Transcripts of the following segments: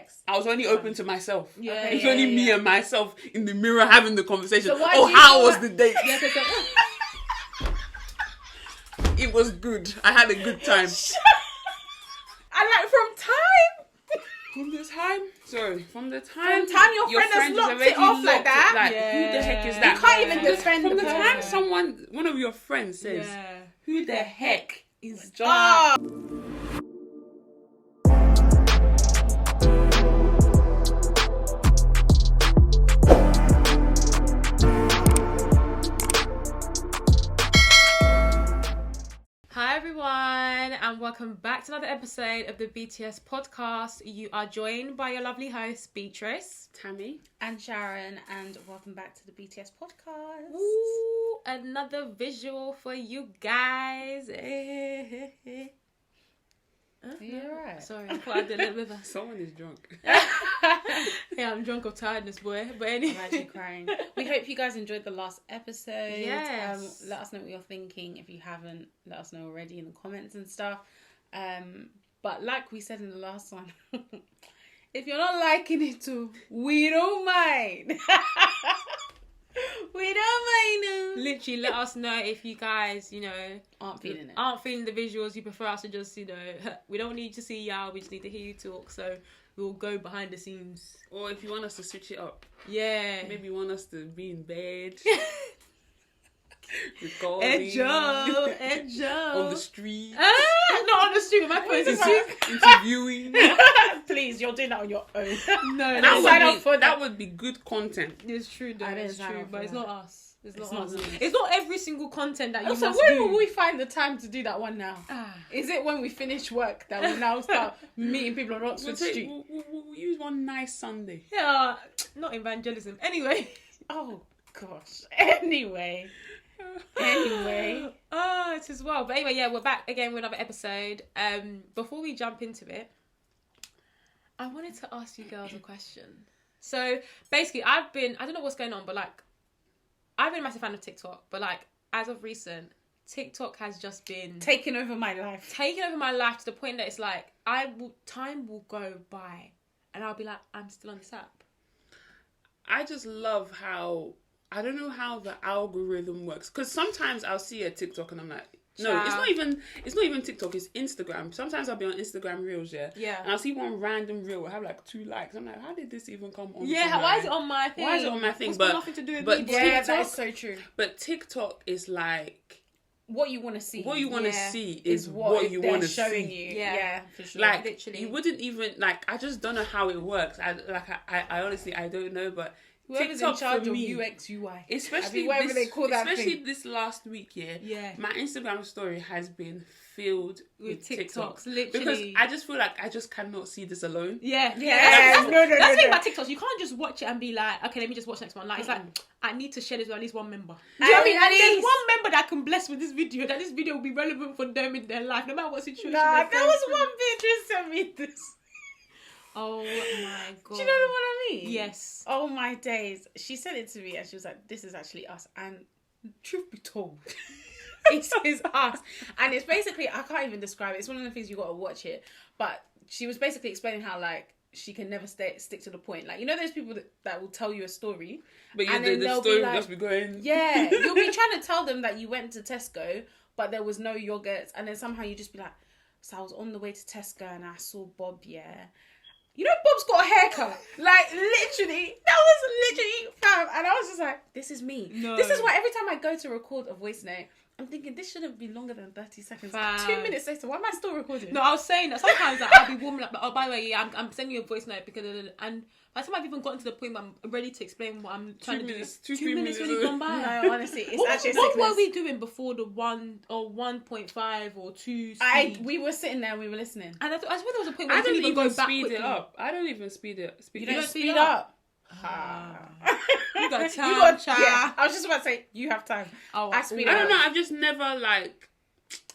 ex? I was only open to myself. Yeah, It's only me and myself in the mirror having the conversation. So how was the date? Yeah, It was good. I had a good time. And like from time From the time your friend has locked already it off like that. Like, who the heck is that? You can't even defend From the person. time one of your friends says, who the heck is John? Oh. Hi everyone, and welcome back to another episode of the BTS podcast. You are joined by your lovely hosts, Beatrice, Tammy, And Sharon, and welcome back to the BTS podcast. Ooh, another visual for you guys. You're right. Sorry, I thought I did a little bit of someone is drunk. Yeah, I'm drunk of tiredness, boy. But anyway, I'm actually crying. We hope you guys enjoyed the last episode. Yes. Let us know what you're thinking. If you haven't, let us know already in the comments and stuff. But like we said in the last one, if you're not liking it too, we don't mind. We don't mind. literally let us know if you guys, Aren't feeling it. aren't feeling the visuals. You prefer us to just, we don't need to see y'all. We just need to hear you talk. So we'll go behind the scenes. Or if you want us to switch it up. Yeah. Maybe you want us to be in bed. Recording. Joe. On the street. Not on the street. My phone is Interviewing. Please, you're doing that on your own. No, that would be good content. It's true, though. It's true, but it's not us. It's not us. Not It's not every single content that you also, must where do. will we find the time to do that one now? Is it when we finish work that we now start meeting people on Oxford Street? We'll use one nice Sunday. Yeah, not evangelism. Anyway. Oh, gosh. Anyway. Oh, it is well. But anyway, yeah, we're back again with another episode. Before we jump into it, I wanted to ask you girls a question. So basically, I don't know what's going on, but like, I've been a massive fan of TikTok, but like, as of recent, TikTok has just been taking over my life to the point that it's like, time will go by and I'll be like, I'm still on this app. I just love how, I don't know how the algorithm works, because sometimes I'll see a TikTok and I'm like, no, it's not even TikTok, it's Instagram. Sometimes I'll be on Instagram Reels, yeah, and I'll see one random reel have like 2 likes. I'm like, how did this even come on? Yeah, why is it on my thing? It's got nothing to do with me. Yeah, TikTok, that is so true. But TikTok is like, what you want to see. What you want to see is what you want to see. Showing you. Yeah, for sure. Like, literally. You wouldn't even, like, I just don't know how it works. I honestly, I don't know, but whoever's TikTok in charge of me, UX, UI. especially whatever they call that especially thing. this last week, yeah. My Instagram story has been filled with TikToks. Literally. Because I just feel like I just cannot see this alone. Yeah. No. That's the thing about TikToks. You can't just watch it and be like, okay, let me just watch next one. Like, it's like, I need to share this with at least one member. Do you know what I mean? And there's one member that I can bless with this video, that this video will be relevant for them in their life, no matter what situation. Nah, there was one Beatrice sent me this. Oh my god. Do you know what I mean? Yes. Oh my days. She sent it to me and she was like, this is actually us. And truth be told, it is us. And it's basically, I can't even describe it. It's one of the things you got to watch it. But she was basically explaining how, like, she can never stick to the point. Like, you know those people that will tell you a story? But and the they'll story be will like, just be going... Yeah, you'll be trying to tell them that you went to Tesco, but there was no yogurts. And then somehow you just be like, so I was on the way to Tesco and I saw Bob, yeah. You know, Bob's got a haircut. Like, literally, that was literally fam. And I was just like, this is me. No. This is why every time I go to record a voice note, I'm thinking, this shouldn't be longer than 30 seconds. Fam. 2 minutes later, why am I still recording? No, I was saying that sometimes like, I'll be warming up, oh, by the way, yeah, I'm sending you a voice note because, and by the time I've even gotten to the point where I'm ready to explain what I'm trying to do, 2 minutes really gone by. No, honestly, it's actually what were we doing before the 1 or 1.5 or 2 speed? We were sitting there and we were listening. And I swear there was a point where I we don't didn't even go back speed quickly. it up. I don't even speed it. You don't speed up. You got time, yeah, I was just about to say, you have time. I speed up. I don't know, I've just never, like...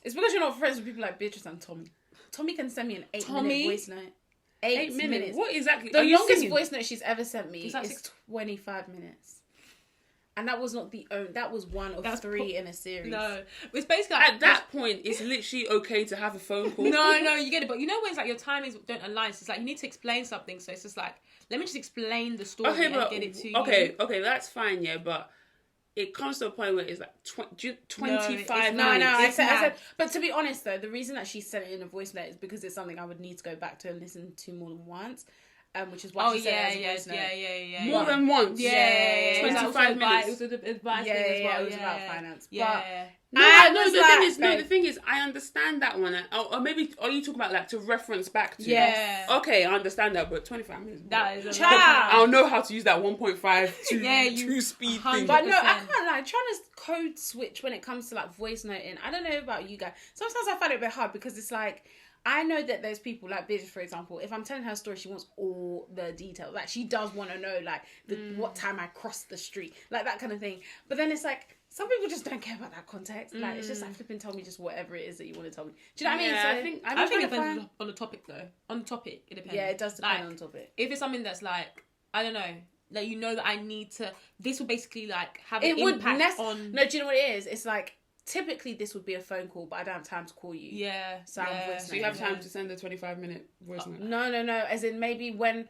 It's because you're not friends with people like Beatrice and Tommy. Tommy can send me an 8-minute voice note. 8 minutes. What exactly? The longest voice note she's ever sent me is 25 minutes. And that was not that was one of three in a series. No. It's basically at that point, it's literally okay to have a phone call. No, you get it. But you know when it's like your timings don't align, so it's like you need to explain something. So it's just like, let me just explain the story and get it to you. Okay, that's fine, yeah, but it comes to a point where it's like 25 minutes. No, I said, but to be honest though, the reason that she sent it in a voice note is because it's something I would need to go back to and listen to more than once. Which is why she said it as a voice note. More than once. Yeah. 25 minutes. It was an advice thing as well. It was about finance. Yeah. The thing is, I understand that one. Or maybe, are you talking about like to reference back to? Yeah. Okay, I understand that, but 25 minutes. That is I'll know how to use that 1.5 2 speed thing. But no, I can't lie. Trying to code switch when it comes to like voice noting. I don't know about you guys. Sometimes I find it a bit hard because it's like, I know that there's people like Beatrice, for example. If I'm telling her a story, she wants all the details. Like she does want to know, like what time I crossed the street, like that kind of thing. But then it's like some people just don't care about that context. Like it's just like flipping, tell me just whatever it is that you want to tell me. Do you know what I mean? So I think it depends on the topic though. On the topic, it depends. Yeah, it does depend on the topic. If it's something that's like, I don't know, like you know that I need to. This will basically like have an impact on. No, do you know what it is? It's like. Typically, this would be a phone call, but I don't have time to call you. Yeah. So you have time to send a 25-minute voice note? No. As in, maybe when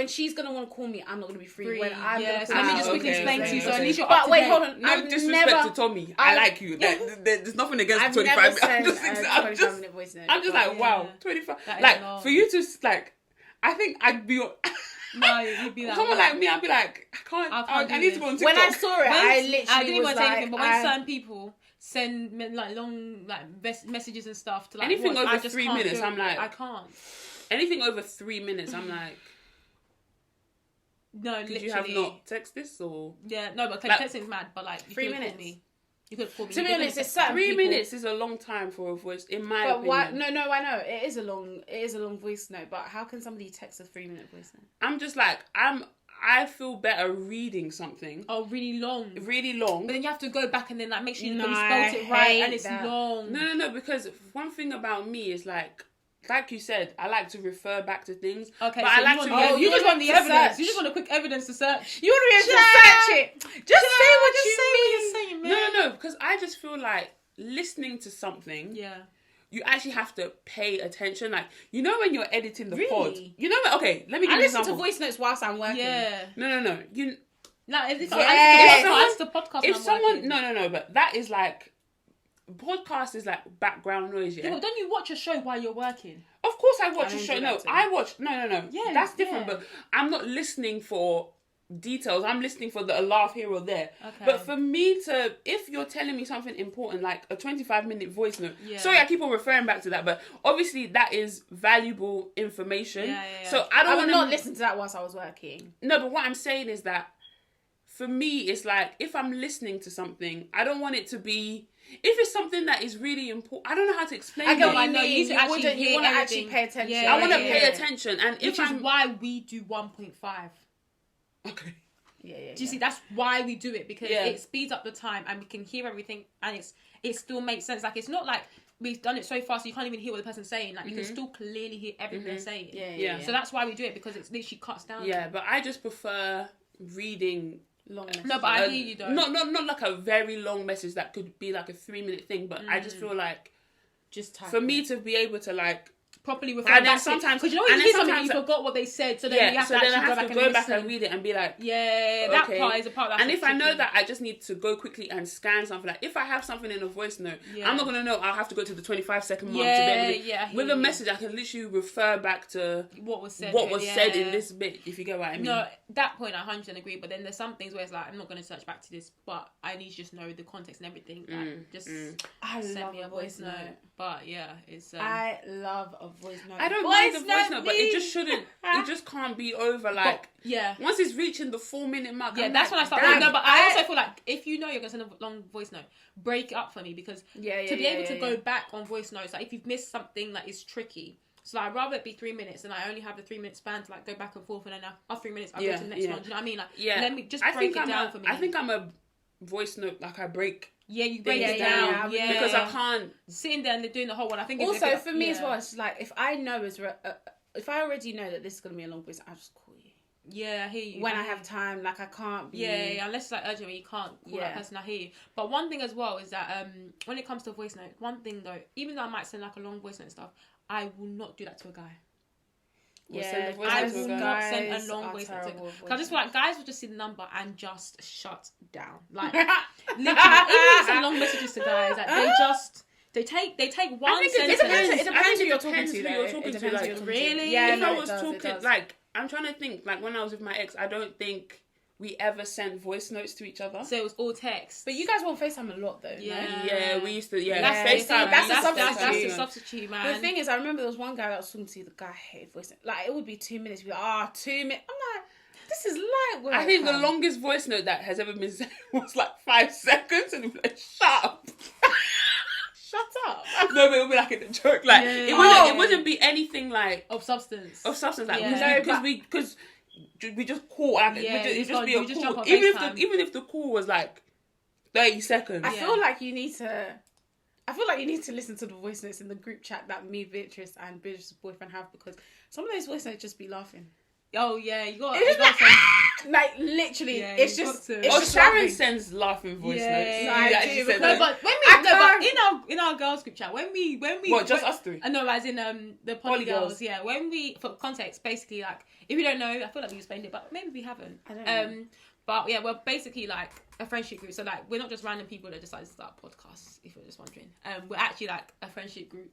she's going to want to call me, I'm not going to be free. When I'm going to so let me just quickly explain to you. So at least you're But wait, hold on. No disrespect to Tommy. I like you. There's nothing against 25 minutes. I'm just 25-minute voice note. I'm just like, wow, 25. Like, for you to, like, I think I'd be... No, you'd be like... Someone like me, I'd be like, I need to go on TikTok. When I saw it, I literally didn't want to say anything, but when like... certain people... send like long like messages and stuff to like anything over 3 minutes. I'm like, I can't. Anything over 3 minutes, I'm like, no. Could literally. you have not text this or? Yeah, no, but like, texting's mad. But like 3 minutes. You could call me. To be honest, it's certain 3 minutes is a long time for a voice, in my opinion. Why? No, I know it is a long voice note. But how can somebody text a 3-minute voice note? I'm just like I feel better reading something. Oh, really long. Really long. But then you have to go back and then like make sure you spelled it right and it's long. No, because one thing about me is like you said, I like to refer back to things. Okay, but so I like to. You just want the evidence. You just want a quick evidence to search. You want to be able to search it. Just say what you're saying, man. No, because I just feel like listening to something. Yeah. You actually have to pay attention. Like, you know when you're editing the pod? You know when... Okay, let me give you an example. I listen to voice notes whilst I'm working. Yeah. No. It's the podcast. If someone... No, but that is like... Podcast is like background noise, yeah? But don't you watch a show while you're working? Of course I watch a show. No, I watch... No. Yeah, that's different, but I'm not listening for... details. I'm listening for the laugh here or there. Okay. But for me to, if you're telling me something important like a 25-minute voice note, sorry I keep on referring back to that, but obviously that is valuable information. Yeah. So I would not listen to that whilst I was working. No, but what I'm saying is that for me, it's like if I'm listening to something, I don't want it to be. If it's something that is really important, I don't know how to explain it. I get what you mean. You want to actually pay attention. Yeah, I want to pay attention, and which is why we do 1.5. Okay. Yeah. Do you see? That's why we do it, because it speeds up the time and we can hear everything, and it still makes sense. Like, it's not like we've done it so fast you can't even hear what the person's saying. Like, you can still clearly hear everything they're saying. Yeah. So that's why we do it, because it's literally cuts down. Yeah, but I just prefer reading long messages. No, but I hear you though. Not like a very long message that could be like a 3-minute thing, but I just feel like for me to be able to like properly refer back sometimes, because you know when you hear something you forgot what they said, so then you have to actually go back and read it and be like, that part is a part that's and if I know that I just need to go quickly and scan something, like if I have something in a voice note, I'm not gonna know. I'll have to go to the 25-second mark to be able to, with a message I can literally refer back to what was said in this bit, if you get what I mean. No, that point I 100% agree, but then there's some things where it's like, I'm not gonna search back to this, but I need to just know the context and everything. Like, send me a voice note. But yeah, it's I love a voice note. I don't mind the voice note, but it just shouldn't. It just can't be over like. But, once it's reaching the 4-minute mark. Yeah, that's when I start. No, but I also feel like if you know you're gonna send a long voice note, break it up for me, because to be able to go back on voice notes, like if you've missed something that is tricky. So I'd rather it be 3 minutes, and I only have the 3-minute span to like go back and forth, and then after 3 minutes I'll go to the next one. Do you know what I mean? Like, let me just break it down for me. I think I'm a voice note, like I break. Yeah, you break it down. Yeah, because I can't sitting there and doing the whole one. I think also for me as well. It's like if I know if I already know that this is gonna be a long voice, I'll just call you. Yeah, I hear you. when I have time. Like I can't be. Yeah, unless it's like urgent where you can't call that person, I hear you. But one thing as well is that when it comes to voice note, one thing though, even though I might send like a long voice note and stuff, I will not do that to a guy. Yeah, I will not send a long voice note. Because I just feel like guys will just see the number and just shut down. Like, literally, even if it's long messages to guys, like they take one sentence. It depends who you're talking to. Really? Yeah, if I was talking, like, I'm trying to think, like, when I was with my ex, I don't think we ever sent voice notes to each other. So it was all text. But you guys won't FaceTime a lot, though. Yeah. No? Yeah, we used to. Yeah, FaceTime. That's the substitute, man. The thing is, I remember there was one guy that was talking to you. The guy hated voice note. Like, it would be 2 minutes. He'd be like, 2 minutes. I'm like, this is light work. I think the longest voice note that has ever been sent was like 5 seconds, and he'd be like, "Shut up." Shut up. No, but it would be like a joke. Like it wouldn't be anything like of substance. Like because we just call and it'd just be a call. Even if the call was like 30 seconds. I feel like you need to listen to the voice notes in the group chat that me, Beatrice, and Beatrice's boyfriend have, because some of those voice notes just be laughing. Oh yeah, you got like literally, it's just. Sharon sends laughing voice notes. But in our girls group chat, when we just us three? No, as in the poly girls. Yeah, when we, for context, basically, like, if you don't know, I feel like we explained it, but maybe we haven't. I don't know. But yeah, we're basically like a friendship group. So like, we're not just random people that decide to start podcasts, if you're just wondering. We're actually like a friendship group.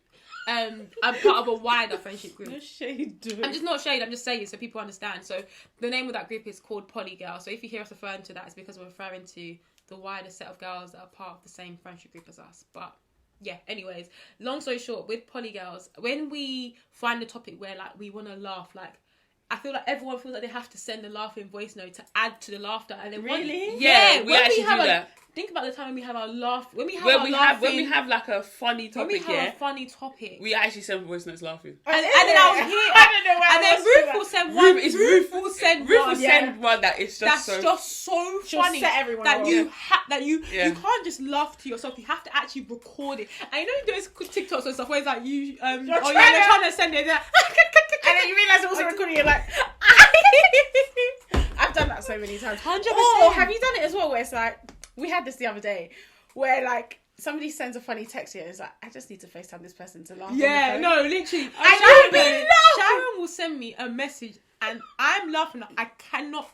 I'm part of a wider friendship group. No shade, dude. I'm just not shade, I'm just saying so people understand. So the name of that group is called Poly Girl. So if you hear us referring to that, it's because we're referring to the wider set of girls that are part of the same friendship group as us. But yeah, anyways, long story short, with Poly Girls, when we find a topic where like we want to laugh, like, I feel like everyone feels like they have to send a laughing voice note to add to the laughter. And then really? Yeah, we actually do that. Think about the time when we have our laugh. When we have like a funny topic, a funny topic, we actually send voice notes laughing. And then I was here. I don't know why. And then Ruth will send one. Ruth will send one that is just so funny. Set everyone that you can't just laugh to yourself. You have to actually record it. And you know those TikToks and stuff where it's like you're trying to send it, and then you realise it was recording. You're like, I've done that so many times. 100%. Or have you done it as well? Where it's like, we had this the other day, where like somebody sends a funny text here. It's like, I just need to FaceTime this person to laugh. Yeah, no, literally. Sharon will send me a message, and I'm laughing. I cannot.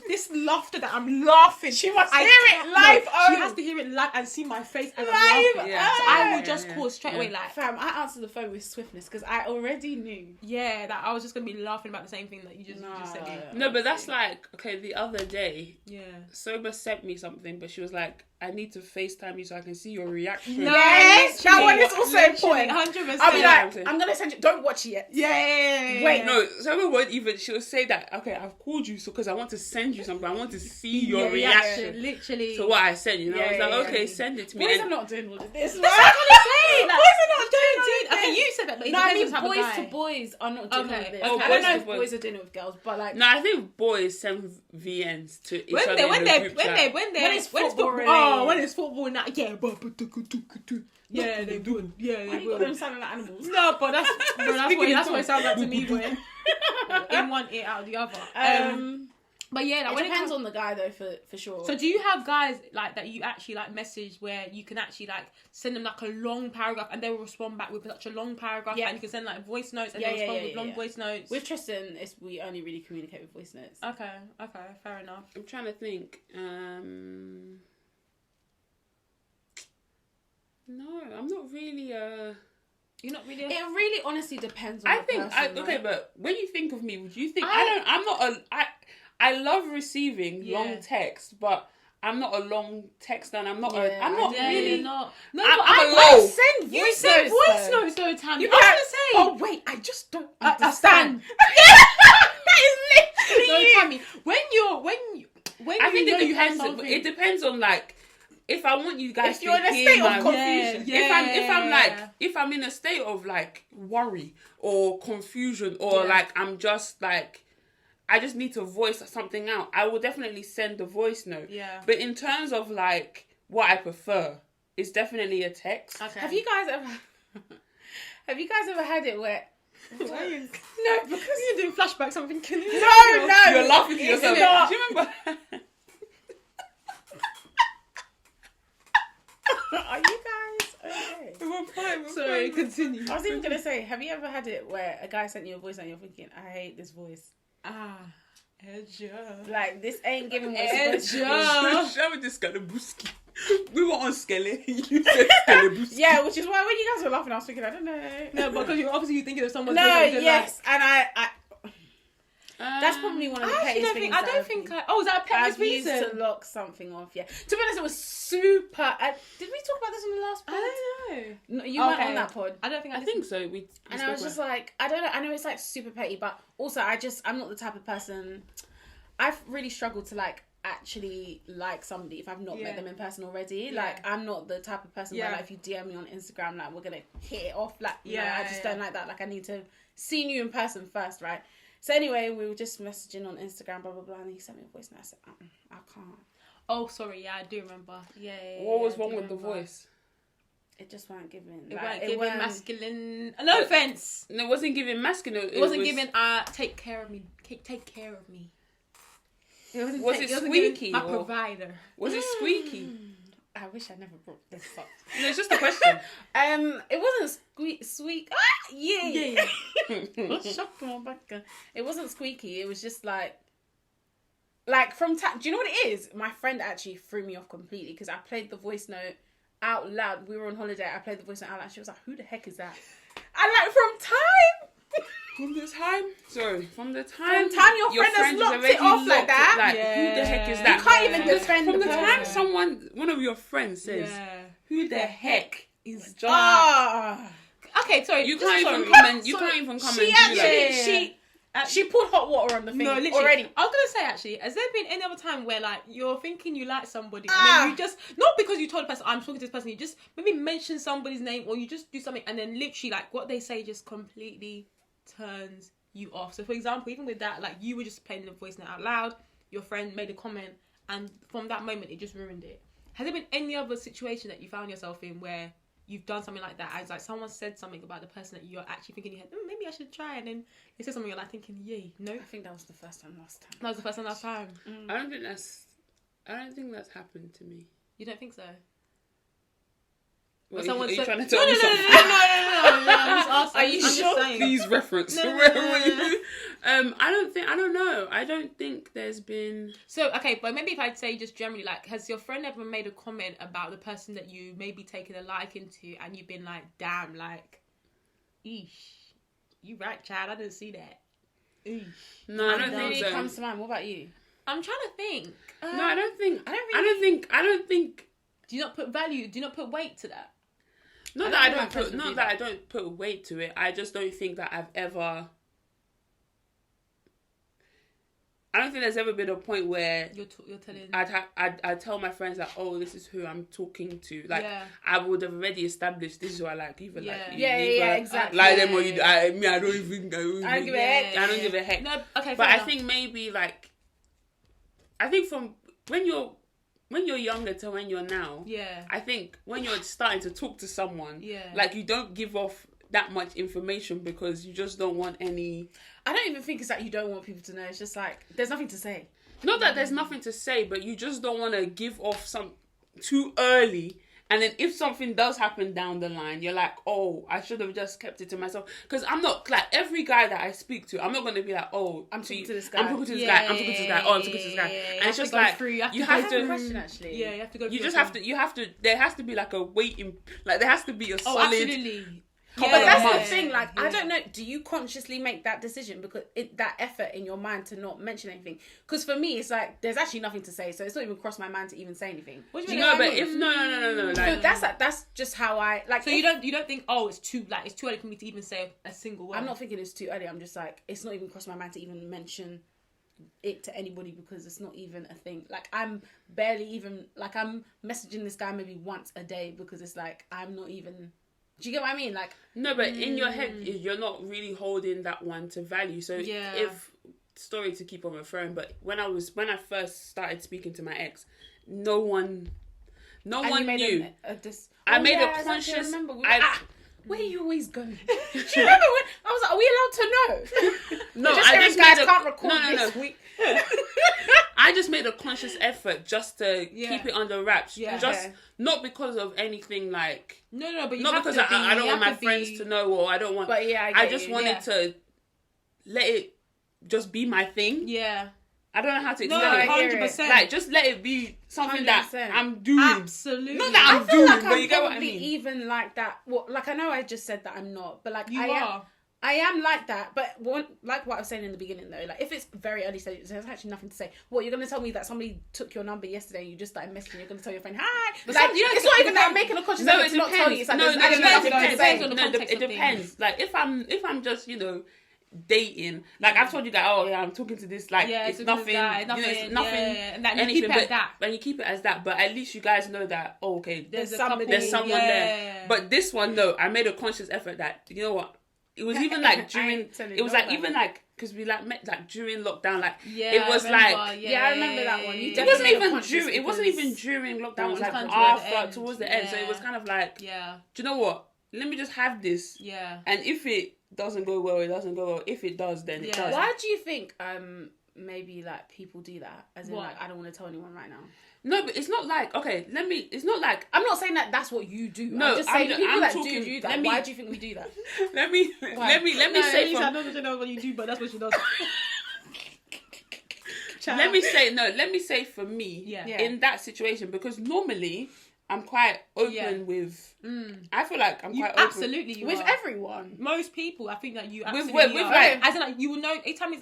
This laughter that I'm laughing. She must hear it live. She has to hear it live and see my face and I'm laughing. Yeah. So I will just call straight away like, fam, I answered the phone with swiftness because I already knew. Yeah, that I was just gonna be laughing about the same thing that you just said. No, but that's like, okay, the other day, yeah, Soba sent me something, but she was like, I need to FaceTime you so I can see your reaction. Yes, that one is also important. 100%. I'll be like, I'm gonna send you. Don't watch it yet. Yeah. Wait, no. Soba won't even. She'll say that. Okay, I've called you because I want to send you something. I want to see your reaction. Literally. So what I sent you, I was like, okay, send it to me. Boys are not doing all of this. That's what I'm saying. Like, boys are not doing it. Okay, you said that, but no, I mean boys to boys are not doing all of this. Oh, I don't know if boys are doing it with girls, but like. No, I think boys send VNs to each other when it's football. When it's football. Yeah, yeah, they would. Yeah, they would. Them sounding like animals. No, but that's what it sounds like to me. Boy, in one ear out of the other. But yeah, like, it depends on the guy though, for sure. So do you have guys like that you actually like message where you can actually like send them like a long paragraph and they will respond back with such a long paragraph, and you can send like voice notes and they'll respond with long voice notes? With Tristan, we only really communicate with voice notes. Okay, fair enough. I'm trying to think. No, I'm not really You're not really. It really honestly depends on the person, okay, but when you think of me, would you think I love receiving long text, but I'm not a long texter, and I'm not really. No, I send voice notes. You send voice notes though, Tammy. I was gonna say. Oh wait, I just don't understand. That is literally you. Tammy, when I think it depends. It depends on like. If I want you guys to hear my... If you're in a state of confusion. If I'm in a state of like worry or confusion or like I'm just like I just need to voice something out, I will definitely send a voice note. Yeah. But in terms of like what I prefer, it's definitely a text. Okay. Have you guys ever had it where Why are you? No, because You're doing flashbacks. I'm thinking. no. You're laughing to It's yourself. not. Do you remember? Are you guys okay? We're fine. Sorry, continue. I was even gonna say, have you ever had it where a guy sent you a voice and you're thinking, I hate this voice. Edger. Like this ain't giving what it's supposed to Edger. Shall we just Skelebuski? We were on Skele. You said Skelebuski. be. Yeah, which is why when you guys were laughing, I was thinking, I don't know. No, because you're obviously thinking of someone. No, that you don't yes, and I that's Um, probably one of the Like. I actually pettiest don't things. think. I don't think. Oh, is that a pettiest I've used reason? to lock something off. Yeah, to be honest, it was super. Did we talk about this in the last pod? I don't know. No, you weren't Okay. on that pod. I don't think. I think so. We And I was just like, I don't know. I know it's like super petty, but also I'm not the type of person. I've really struggled to like actually like somebody if I've not met them in person already. Yeah. Like I'm not the type of person where like if you DM me on Instagram, like we're gonna hit it off. Like I just don't like that. Like I need to see you in person first, right? So anyway, we were just messaging on Instagram, blah blah blah, and he sent me a voice, and I said, I can't. Oh, sorry. Yeah, I do remember. Yeah. What was I wrong do with the remember. voice? It just weren't giving. It Like, weren't it giving weren't- masculine. No offense. No, it wasn't giving masculine. It wasn't giving. Take care of me. Take care of me. It wasn't. Was it wasn't giving squeaky my or- provider. Was it squeaky? I wish I never brought this up. No, it's just a question. It wasn't squeak. Ah, yeah. Shock my back. It wasn't squeaky. It was just like from do you know what it is? My friend actually threw me off completely because I played the voice note out loud. We were on holiday. I played the voice note out loud. She was like, "Who the heck is that?" And like from time From the time your friend has locked it off like that. Like, who the heck is that? You can't even defend From the the time person. one of your friends says, "Who the heck is that?" Ah. Okay, sorry. You just can't sorry. even come and you Sorry. can't even come She and do actually that. she poured hot water on the thing No, literally. already. I was gonna say actually, has there been any other time where like you're thinking you like somebody and Ah. then you just not because you told the person I'm talking to this person, you just maybe mention somebody's name or you just do something and then literally like what they say just completely turns you off. So for example, even with that, like you were just playing the voice note out loud, your friend made a comment, and from that moment it just ruined it. Has there been any other situation that you found yourself in where you've done something like that, and it's like someone said something about the person that you're actually thinking in your head, maybe I should try, and then they said something you're like thinking, yay, no? I think that was the first time last time. That was the first and last time. I don't think that's happened to me. You don't think so? What, someone are you said- trying to No, tell no, me no, something? no. I'm just asking. Are you I'm just sure? saying. Please reference. No. I don't know. I don't think there's been. So, okay, but maybe if I'd say just generally, like, has your friend ever made a comment about the person that you maybe taken a liking to and you've been like, damn, like, eesh, you right, Chad, I didn't see that. Eesh. No, I don't Really think so. comes to mind. What about you? I'm trying to think. No, I don't think. I don't I don't think. Do you not put value, do you not put weight to that? Not I that I don't don't think put. that person Not do that that. I don't put weight to it. I just don't think that I've ever. I don't think there's ever been a point where You're telling. I'd tell my friends that, oh, this is who I'm talking to. Like, Yeah. I would have already established this is who I like. Either Yeah. like, Yeah, either exactly. like them or you. I don't even. I don't give a heck. I don't give a heck. No, okay, But fair I enough. think maybe like, I think from when you're younger to when you're now. Yeah. I think when you're starting to talk to someone, Yeah. like you don't give off that much information because you just don't want any. I don't even think it's that you don't want people to know. It's just like there's nothing to say. Not that there's nothing to say, but you just don't want to give off some too early. And then if something does happen down the line, you're like, oh, I should have just kept it to myself. Because I'm not, like, every guy that I speak to, I'm not going to be like, oh, I'm talking to this I'm guy. talking to this guy. I'm talking to this guy. Oh, I'm talking to this guy. And it's just like, you you I have have a to, question actually. Yeah, you have to go. you through just a have thing. to, there has to be like a waiting, like there has to be a Oh, solid. absolutely. Couple But of that's months. the thing. Like, I Yeah. don't know. Do you consciously make that decision because that effort in your mind to not mention anything? Because for me, it's like there's actually nothing to say, so it's not even crossed my mind to even say anything. What do you mean? No, what I but mean? if no, So like that's just how I like. So you don't think it's too early for me to even say a single word. I'm not thinking it's too early. I'm just like it's not even crossed my mind to even mention it to anybody because it's not even a thing. Like I'm barely even like I'm messaging this guy maybe once a day because it's like I'm not even. Do you get what I mean? Like no, but in your head, you're not really holding that one to value. So Yeah. if story to keep on referring, but when I first started speaking to my ex, no one and you made knew. I I made a exactly, conscious. I remember. where are you always going? Do you remember when I was like, are we allowed to know? No, I just guys can't record this week. I just made a conscious effort just to keep it under wraps. Yeah. Just not because of anything like... No, but you not have because to be, I don't want my friends to know, or I don't want... But yeah, I just wanted to let it just be my thing. Yeah. I don't know how to No, explain it. 100%. Like, just let it be something 100%. that I'm doing. Absolutely. Not that I I'm feel doing, like but you get what I probably mean. even like that. Well, like, I know I just said that I'm not, but like You I are. I am like that, but like what I was saying in the beginning though, like if it's very early stages, there's actually nothing to say. What, you're going to tell me that somebody took your number yesterday and you just started messaging, you're going to tell your friend, hi? But like, you know, it's not even that I'm making a conscious effort to not tell you. It's like, there's actually nothing to depends say. on the context it of depends. things. Like if I'm just, you know, dating, like I've told you that, oh yeah, I'm talking to this, like it's nothing, it's nothing, and that, anything, you keep it but, as that. and you keep it as that, but at least you guys know that, oh, okay, There's somebody, someone there. But this one, no, I made a conscious effort that, you know what, it was even like during, it was like even like, because we like met like during lockdown, like it was like, I remember that one. It wasn't even during, it wasn't even during lockdown, it was like after, towards the end, so it was kind of like, do you know what, let me just have this, and if it doesn't go well, it doesn't go well. If it does, then it does. Why do you think maybe like people do that? As in, like, I don't want to tell anyone right now. No, but it's not like, okay, it's not like, I'm not saying that that's what you do. No, I'm just saying people I'm that talking, do that. Why do you think we do that? let me say I don't know what you do, but that's what she does. let me say for me, in that situation, because normally I'm quite open with. I feel like I'm quite open. Absolutely, you with are. everyone. Most people, I think that you with absolutely are. like, as in, like, you will know. Tell me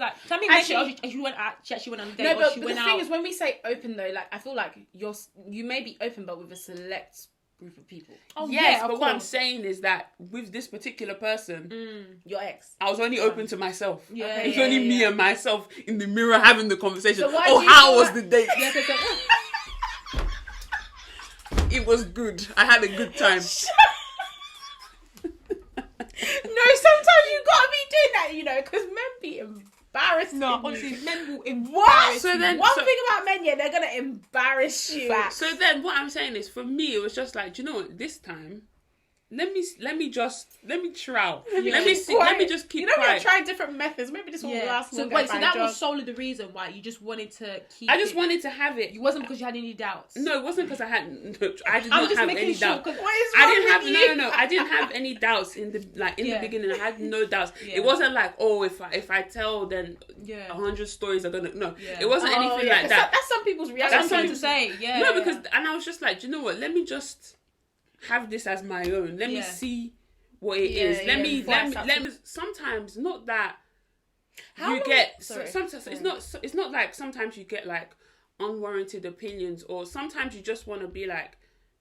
Actually, she went out. She actually went on a date. No, but she the went thing out. is, when we say open though, like I feel like you may be open, but with a select group of people. Oh yes, yeah, but what I'm saying is that with this particular person, Your ex, I was only open to myself. Yeah, It's only me and myself in the mirror having the conversation. So how was the date? Yeah, It was good. I had a good time. No, sometimes you gotta be doing that, you know, because men be embarrassed. No, honestly, men will What? embarrass So then, One thing about men, they're gonna embarrass you. So then, what I'm saying is, for me, it was just like, do you know what? This time, let me trial. Let me see. Let me just keep. You know, quiet. we're trying different methods. Maybe this will last So longer. wait, so that was solely the reason why you just wanted to keep. I just wanted to have it. It wasn't because you had any doubts. No, it wasn't because I had. I did not have any doubts. What is I wrong didn't have with you? no. I didn't have any doubts in the the beginning. I had no doubts. It wasn't like, oh, if I tell, then 100 stories are gonna. No, it wasn't anything like that. That's some people's reaction. That's what I'm trying to say. Yeah. No, because and I was just like, do you know what? Let me just have this as my own. Let me see what it is. Let me. Sometimes not that you get. Sometimes it's not like sometimes you get like unwarranted opinions, or sometimes you just want to be like,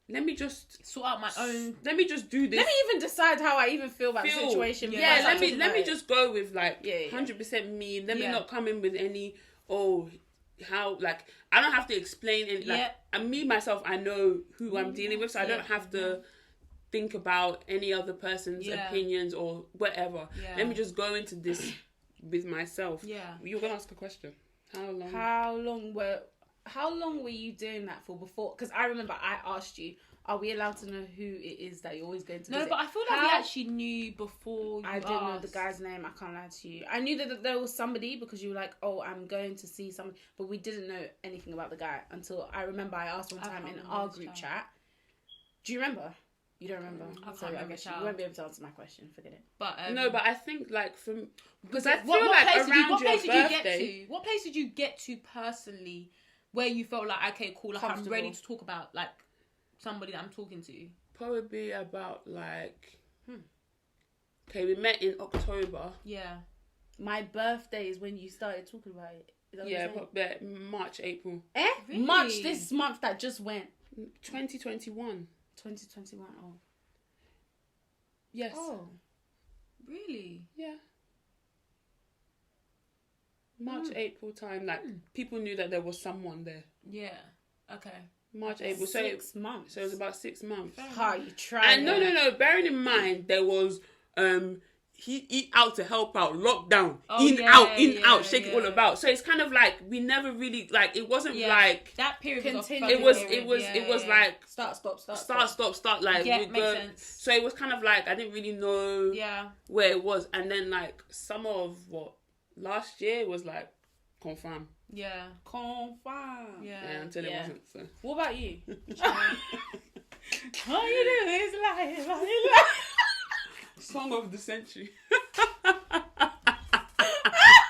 let me just sort out my own. Let me just do this. Let me even decide how I even feel about the situation. Let me just go with like 100% me. Let me not come in with any how, like, I don't have to explain it. Like, and me myself, I know who I'm dealing with, so I don't have to think about any other person's opinions or whatever. Let me just go into this with myself. You were gonna ask a question. How long were you doing that for before? Because I remember I asked you, are we allowed to know who it is that you're always going to visit? No, but I feel like we actually knew before you I didn't know the guy's name, I can't lie to you. I knew that there was somebody because you were like, oh, I'm going to see somebody, but we didn't know anything about the guy until I remember I asked one time in our group chat. Do you remember? You don't remember? Sorry, I guess you won't be able to answer my question. Forget it. But no, but I think like because I feel what like place around what place your did birthday, you get to? What place did you get to personally where you felt like, okay, cool, like I'm ready to talk about like somebody that I'm talking to? Probably about like okay, we met in October. Yeah. My birthday is when you started talking about it. Yeah, March, April. Really? March this month that just went. 2021. 2021. Oh. Yes. Oh. Really? Yeah. March, April time. Like people knew that there was someone there. Yeah. Okay. March, April. 6 months. So it was about 6 months. You tried. And no. Bearing in mind there was he out to help out, lockdown, Oh, in, yeah, out, shake it all yeah. about. So it's kind of like, we never really, like, it wasn't like, that period was a Continue. fucking it was period, like, Start, start, like, Yeah, we makes go. sense. So it was kind of like, I didn't really know Yeah. where it was. And then, like, summer of last year was like, confirm. Yeah. Confirm. Yeah. Yeah, until it wasn't, so. What about you? All you do is lie. Song of the century.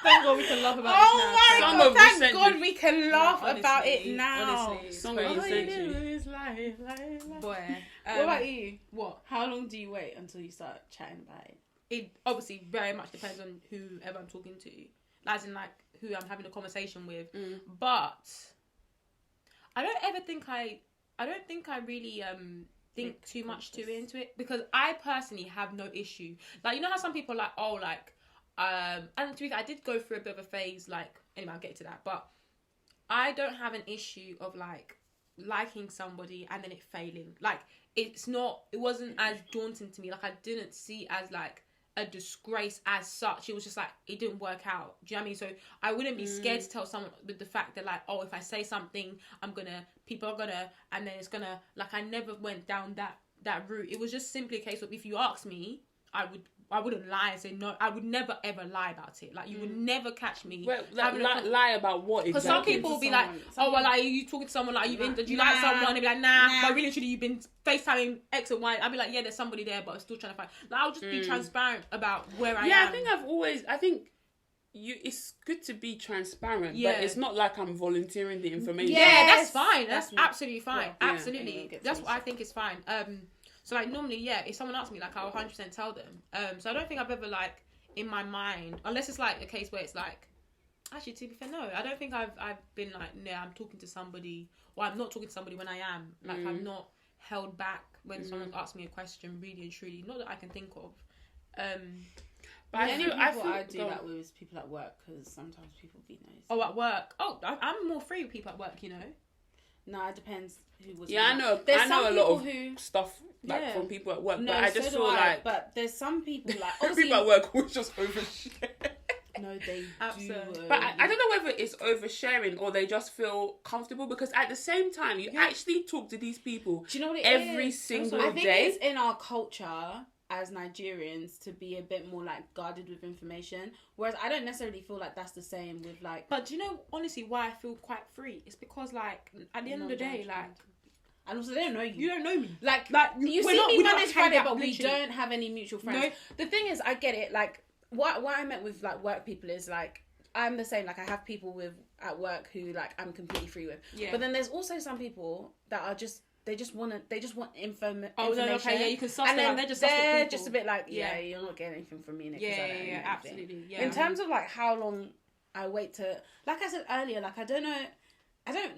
Thank God we can laugh about Oh this now. my Song god! of the Thank century. God we can laugh Honestly, about it now. honestly, it's Song crazy. of the All you do century. is lie. Boy. What about you? What? How long do you wait until you start chatting about it? It obviously very much depends on whoever I'm talking to, as in like who I'm having a conversation with. But I don't ever think I really think too much into it, because I personally have no issue. Like, you know how some people are like, oh, like and to be fair, I did go through a bit of a phase, like, anyway, I'll get to that, but I don't have an issue of like liking somebody and then it failing. Like, it wasn't as daunting to me. Like, I didn't see it as like a disgrace as such. It was just like, it didn't work out. Do you know what I mean? So I wouldn't be scared to tell someone, with the fact that like, oh, if I say something, people are gonna, and then it's gonna, like, I never went down that route. It was just simply a case of, if you ask me, I wouldn't lie and say no. I would never ever lie about it. Like, you would never catch me. Well, lie about what exactly? Because some people will be like, oh, well, like, you talking to someone, like, do you like someone? They'll be like, nah. But really, truly, you've been FaceTiming X and Y. I'll be like, yeah, there's somebody there, but I'm still trying to find. Like, I'll just be transparent about where I am. Yeah, I think it's good to be transparent, but it's not like I'm volunteering the information. Yeah, that's fine. That's absolutely fine. Yeah. Absolutely. That's what I think is fine. So, like, normally, yeah, if someone asks me, like, I'll 100% tell them. So I don't think I've ever, like, in my mind, unless it's, like, a case where it's, like, actually, to be fair, no, I don't think I've been, like, I'm talking to somebody, or I'm not talking to somebody when I am. Like, I'm not held back when someone asks me a question, really and truly. Not that I can think of. But the only people I do go that with is people at work, because sometimes people be nice. Oh, at work. Oh, I'm more free with people at work, you know. No, it depends who was. Yeah, I know. There's I know some a lot of who stuff from people at work, No, but I just so feel do I, like but there's some people like obviously people at work who just overshare. No, they Absolutely. do. But I don't know whether it's oversharing or they just feel comfortable, because at the same time, you actually talk to these people do you know what it every is? single I think day. it's in our culture as Nigerians to be a bit more like guarded with information, whereas I don't necessarily feel like that's the same with like. But do you know, honestly, why I feel quite free? It's because, like, at the end of the day, like, and also they don't know you. you don't know me. Like you we're see not- me we Monday don't to hang Friday, out, but we literally. don't have any mutual friends. No. The thing is, I get it. Like what I meant with like work people is like I'm the same. Like I have people at work who like I'm completely free with. Yeah. But then there's also some people that are just. They just want information. Oh, no, okay, yeah, you can suss and them then out. They're just they're suspect just a people. bit like, Yeah. you're not getting anything from me. Yeah, absolutely. Yeah. In terms of like how long I wait to, like I said earlier, like I don't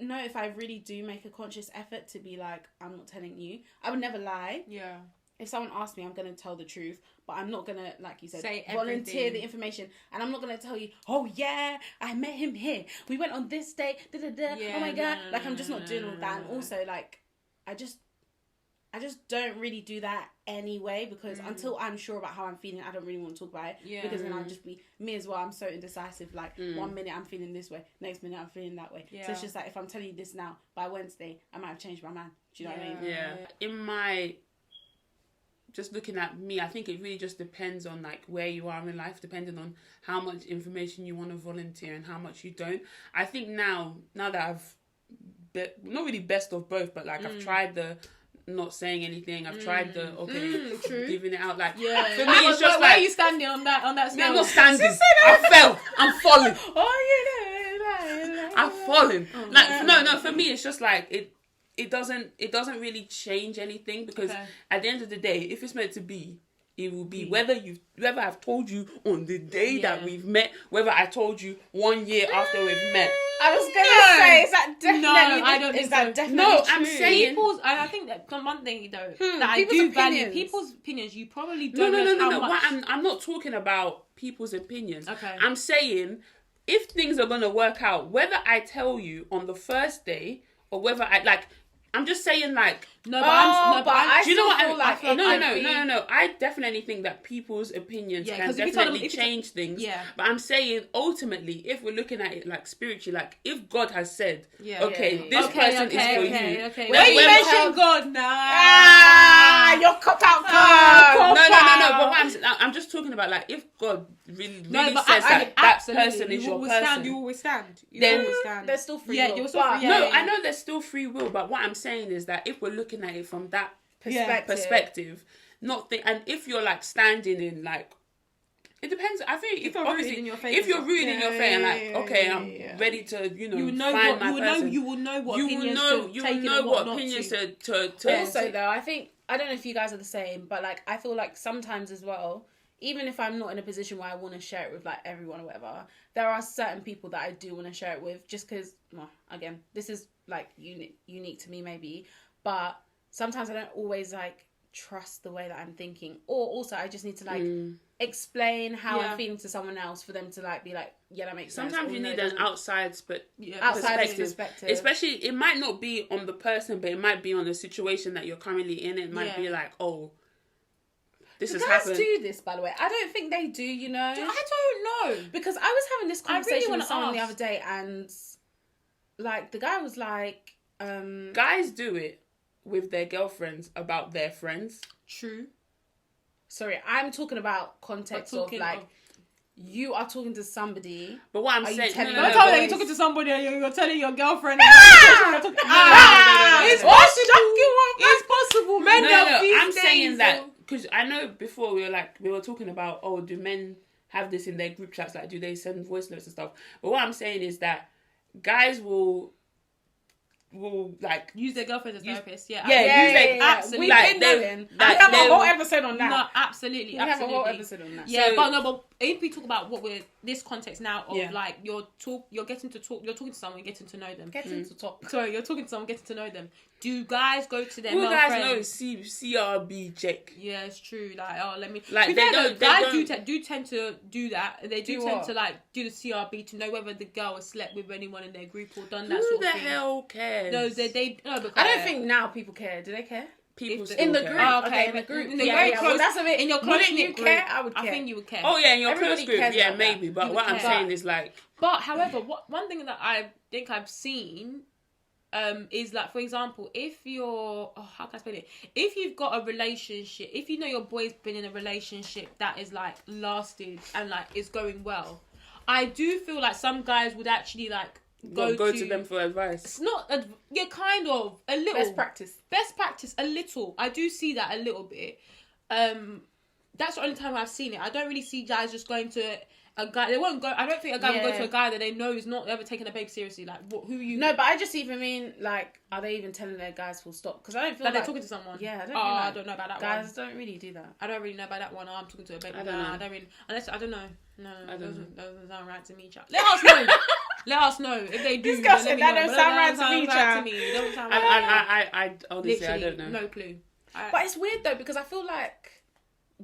know if I really do make a conscious effort to be like, I'm not telling you. I would never lie. Yeah. If someone asks me, I'm going to tell the truth, but I'm not going to, like you said, Say volunteer everything. the information. And I'm not going to tell you, oh yeah, I met him here. We went on this date, Yeah, oh my God. no, Like I'm just not doing all that. And no. also like, I just don't really do that anyway, because until I'm sure about how I'm feeling, I don't really want to talk about it. Yeah. Because then I'll just be me as well. I'm so indecisive. Like 1 minute I'm feeling this way, next minute I'm feeling that way. Yeah. So it's just like if I'm telling you this now, by Wednesday I might have changed my mind. Do you know what I mean? Yeah. In my just looking at me, I think it really just depends on like where you are in life, depending on how much information you want to volunteer and how much you don't. I think now that I've not really best of both, but like I've tried the not saying anything. I've tried the True. giving it out. Like Yeah. for me, it's just where like are you standing on that me, scale? I'm not standing. I fell. I'm falling. Oh, I'm falling. Like no. For me, it's just like it doesn't really change anything, because at the end of the day, if it's meant to be, it will be. Whether I've told you on the day that we've met, whether I told you 1 year after we've met. I was gonna say, is that definitely? No, I don't think is that so. definitely No, true? I'm saying People's, and I think that one thing though that I people's do value opinions. people's opinions. You probably No. don't know how much. What I'm not talking about people's opinions. Okay. I'm saying if things are gonna work out, whether I tell you on the first day or whether I like, I'm just saying, like, no, but I do you know what feel like no. I definitely think that people's opinions can definitely change things. Yeah. But I'm saying, ultimately, if we're looking at it like spiritually, like if God has said, this person is for you. Okay. When you mention God, you're cut out. No. But I'm just talking about, like, if God really says that person is your person, you will stand. There's still free will. You're still free. No, I know there's still free will, but what I'm saying is that if we're looking at it from that perspective, and if you're like standing in, like, it depends. I think if you're rooted in your faith, and like, okay, I'm ready to, find my person. You will know what opinions to. Also, though, I don't know if you guys are the same, but like I feel like sometimes as well, even if I'm not in a position where I want to share it with like everyone or whatever, there are certain people that I do want to share it with, just because, well, again, this is like unique to me maybe, but sometimes I don't always like trust the way that I'm thinking, or also I just need to like explain how I'm feeling to someone else for them to like be like, yeah, that makes sense. Sometimes you need an outside perspective, especially it might not be on the person, but it might be on the situation that you're currently in. It might be like, oh, this has happened. Do this, by the way? I don't think they do. I don't know, because I was having this conversation with someone the other day, and like the guy was like, guys do it with their girlfriends about their friends. True. Sorry, I'm talking about context of like, you are talking to somebody. But what I'm saying, don't tell me that you're talking to somebody and you're telling your girlfriend. It's possible. Men I'm saying that because I know before we were talking about, oh, do men have this in their group chats? Like, do they send voice notes and stuff? But what I'm saying is that guys will like use their girlfriends as therapists. Absolutely. We've been I have a whole episode on that. No, absolutely. We have a whole episode on that. Yeah, but if we talk about what we're this context now of like you're talking to someone, getting to know them. Sorry, you're talking to someone, getting to know them. Do guys go to their male friends? Know CRB check? Yeah, it's true. Like, oh, let me. Like, guys do tend to do that. They do tend to like do the CRB to know whether the girl has slept with anyone in their group or done that sort of thing. Who the hell cares? No, they no. Because I don't think now people care. Do they care? People in the group. Oh, okay, in the group. In the very close. Well, that's a bit. In your close you care? I would care. I think you would care. Oh yeah, in your close Everybody group, cares maybe. But what I'm saying is like. But however, one thing that I think I've seen. Is like, for example, if you're how can I explain it? If you've got a relationship, if you know your boy's been in a relationship that is like lasted and like is going well, I do feel like some guys would actually like go to them for advice. It's not kind of a little best practice a little. I do see that a little bit. That's the only time I've seen it. I don't really see guys just going to a guy. They won't go. I don't think a guy will go to a guy that they know is not ever taking a babe seriously. Like, who you? No, but I just even mean like, are they even telling their guys full stop? Because I don't feel like they're talking to someone. Yeah, I don't know about that. Guys don't really do that. I don't really know about that one. I'm talking to a babe. I don't really. Unless I don't know. No, that doesn't sound right to me, child. Let us know. Let us know if they do. This girl said that don't sound right to me, child. Don't sound right. I honestly, I don't know. No clue. But it's weird though, because I feel like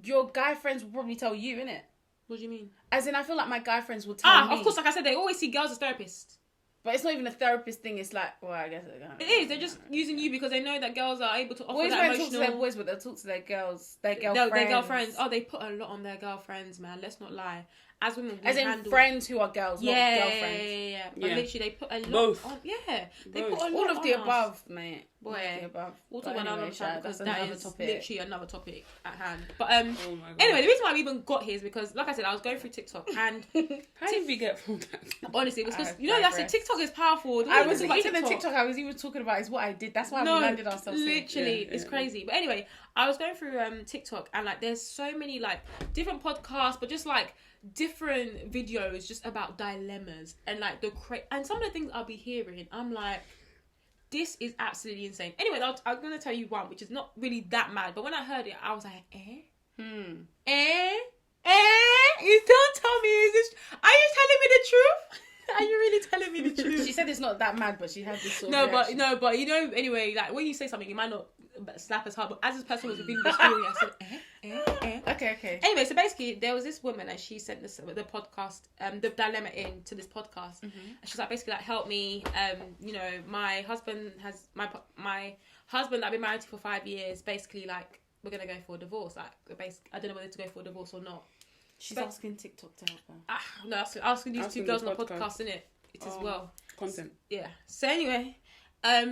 your guy friends will probably tell you, innit? What do you mean? As in, I feel like my guy friends will tell me. Of course, like I said, they always see girls as therapists. But it's not even a therapist thing. It's like, well, I guess it is. They're just using you because they know that girls are able to offer boys that won't emotional. talk to their boys, but they'll talk to their girls, their girlfriends. Their girlfriends. Oh, they put a lot on their girlfriends, man. Let's not lie. As women, as in friends who are girls, not girlfriends. Yeah. But literally, they put a lot Both. on. Yeah, they put a lot all of the on above, us. mate. Boy, all of the above. We'll talk about another time because that is topic. literally another topic at hand. But anyway, the reason why we even got here is because, like I said, I was going through TikTok and how did we get from that? Honestly, it was because that's it. TikTok is powerful. I was even the TikTok I was even talking about is what I did. That's why we landed ourselves. Literally, it's crazy. But anyway, I was going through TikTok and like there's so many like different podcasts, but just like different videos just about dilemmas and like and some of the things I'll be hearing, I'm like, this is absolutely insane. Anyway, I'm gonna tell you one which is not really that mad, but when I heard it, I was like, you don't tell me, are you telling me the truth? Are you really telling me the truth? She said it's not that mad, but she had this sort of reaction. But you know, anyway, like when you say something, it might not slap as hard. But as this person was revealing the story, I said, Okay. Anyway, so basically, there was this woman, and she sent the podcast, the dilemma in to this podcast. And she's like, basically, like, help me. You know, my husband has my husband that I've been married to for 5 years. Basically, like, we're gonna go for a divorce. Like, basically, I don't know whether to go for a divorce or not. She's asking TikTok to help her. No, asking these two girls on the podcast, innit? It as well. Content. Yeah. So anyway, I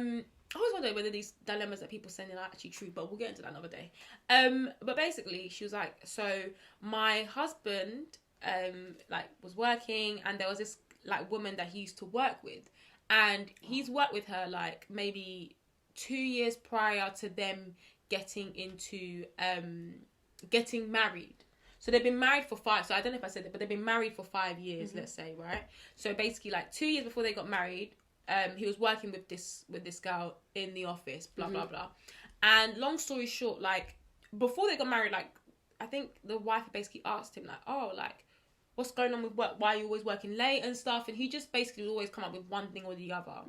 always wonder whether these dilemmas that people send in are actually true, but we'll get into that another day. But basically, she was like, so my husband, like, was working, and there was this, like, woman that he used to work with, and he's worked with her, like, maybe 2 years prior to them getting married. So they've been married for 5. So I don't know if I said it, but they've been married for 5 years, let's say, right? So basically, like, 2 years before they got married, he was working with this girl in the office, blah blah blah. And long story short, like, before they got married, like, I think the wife basically asked him, like, oh, like, what's going on with work? Why are you always working late and stuff? And he just basically would always come up with one thing or the other.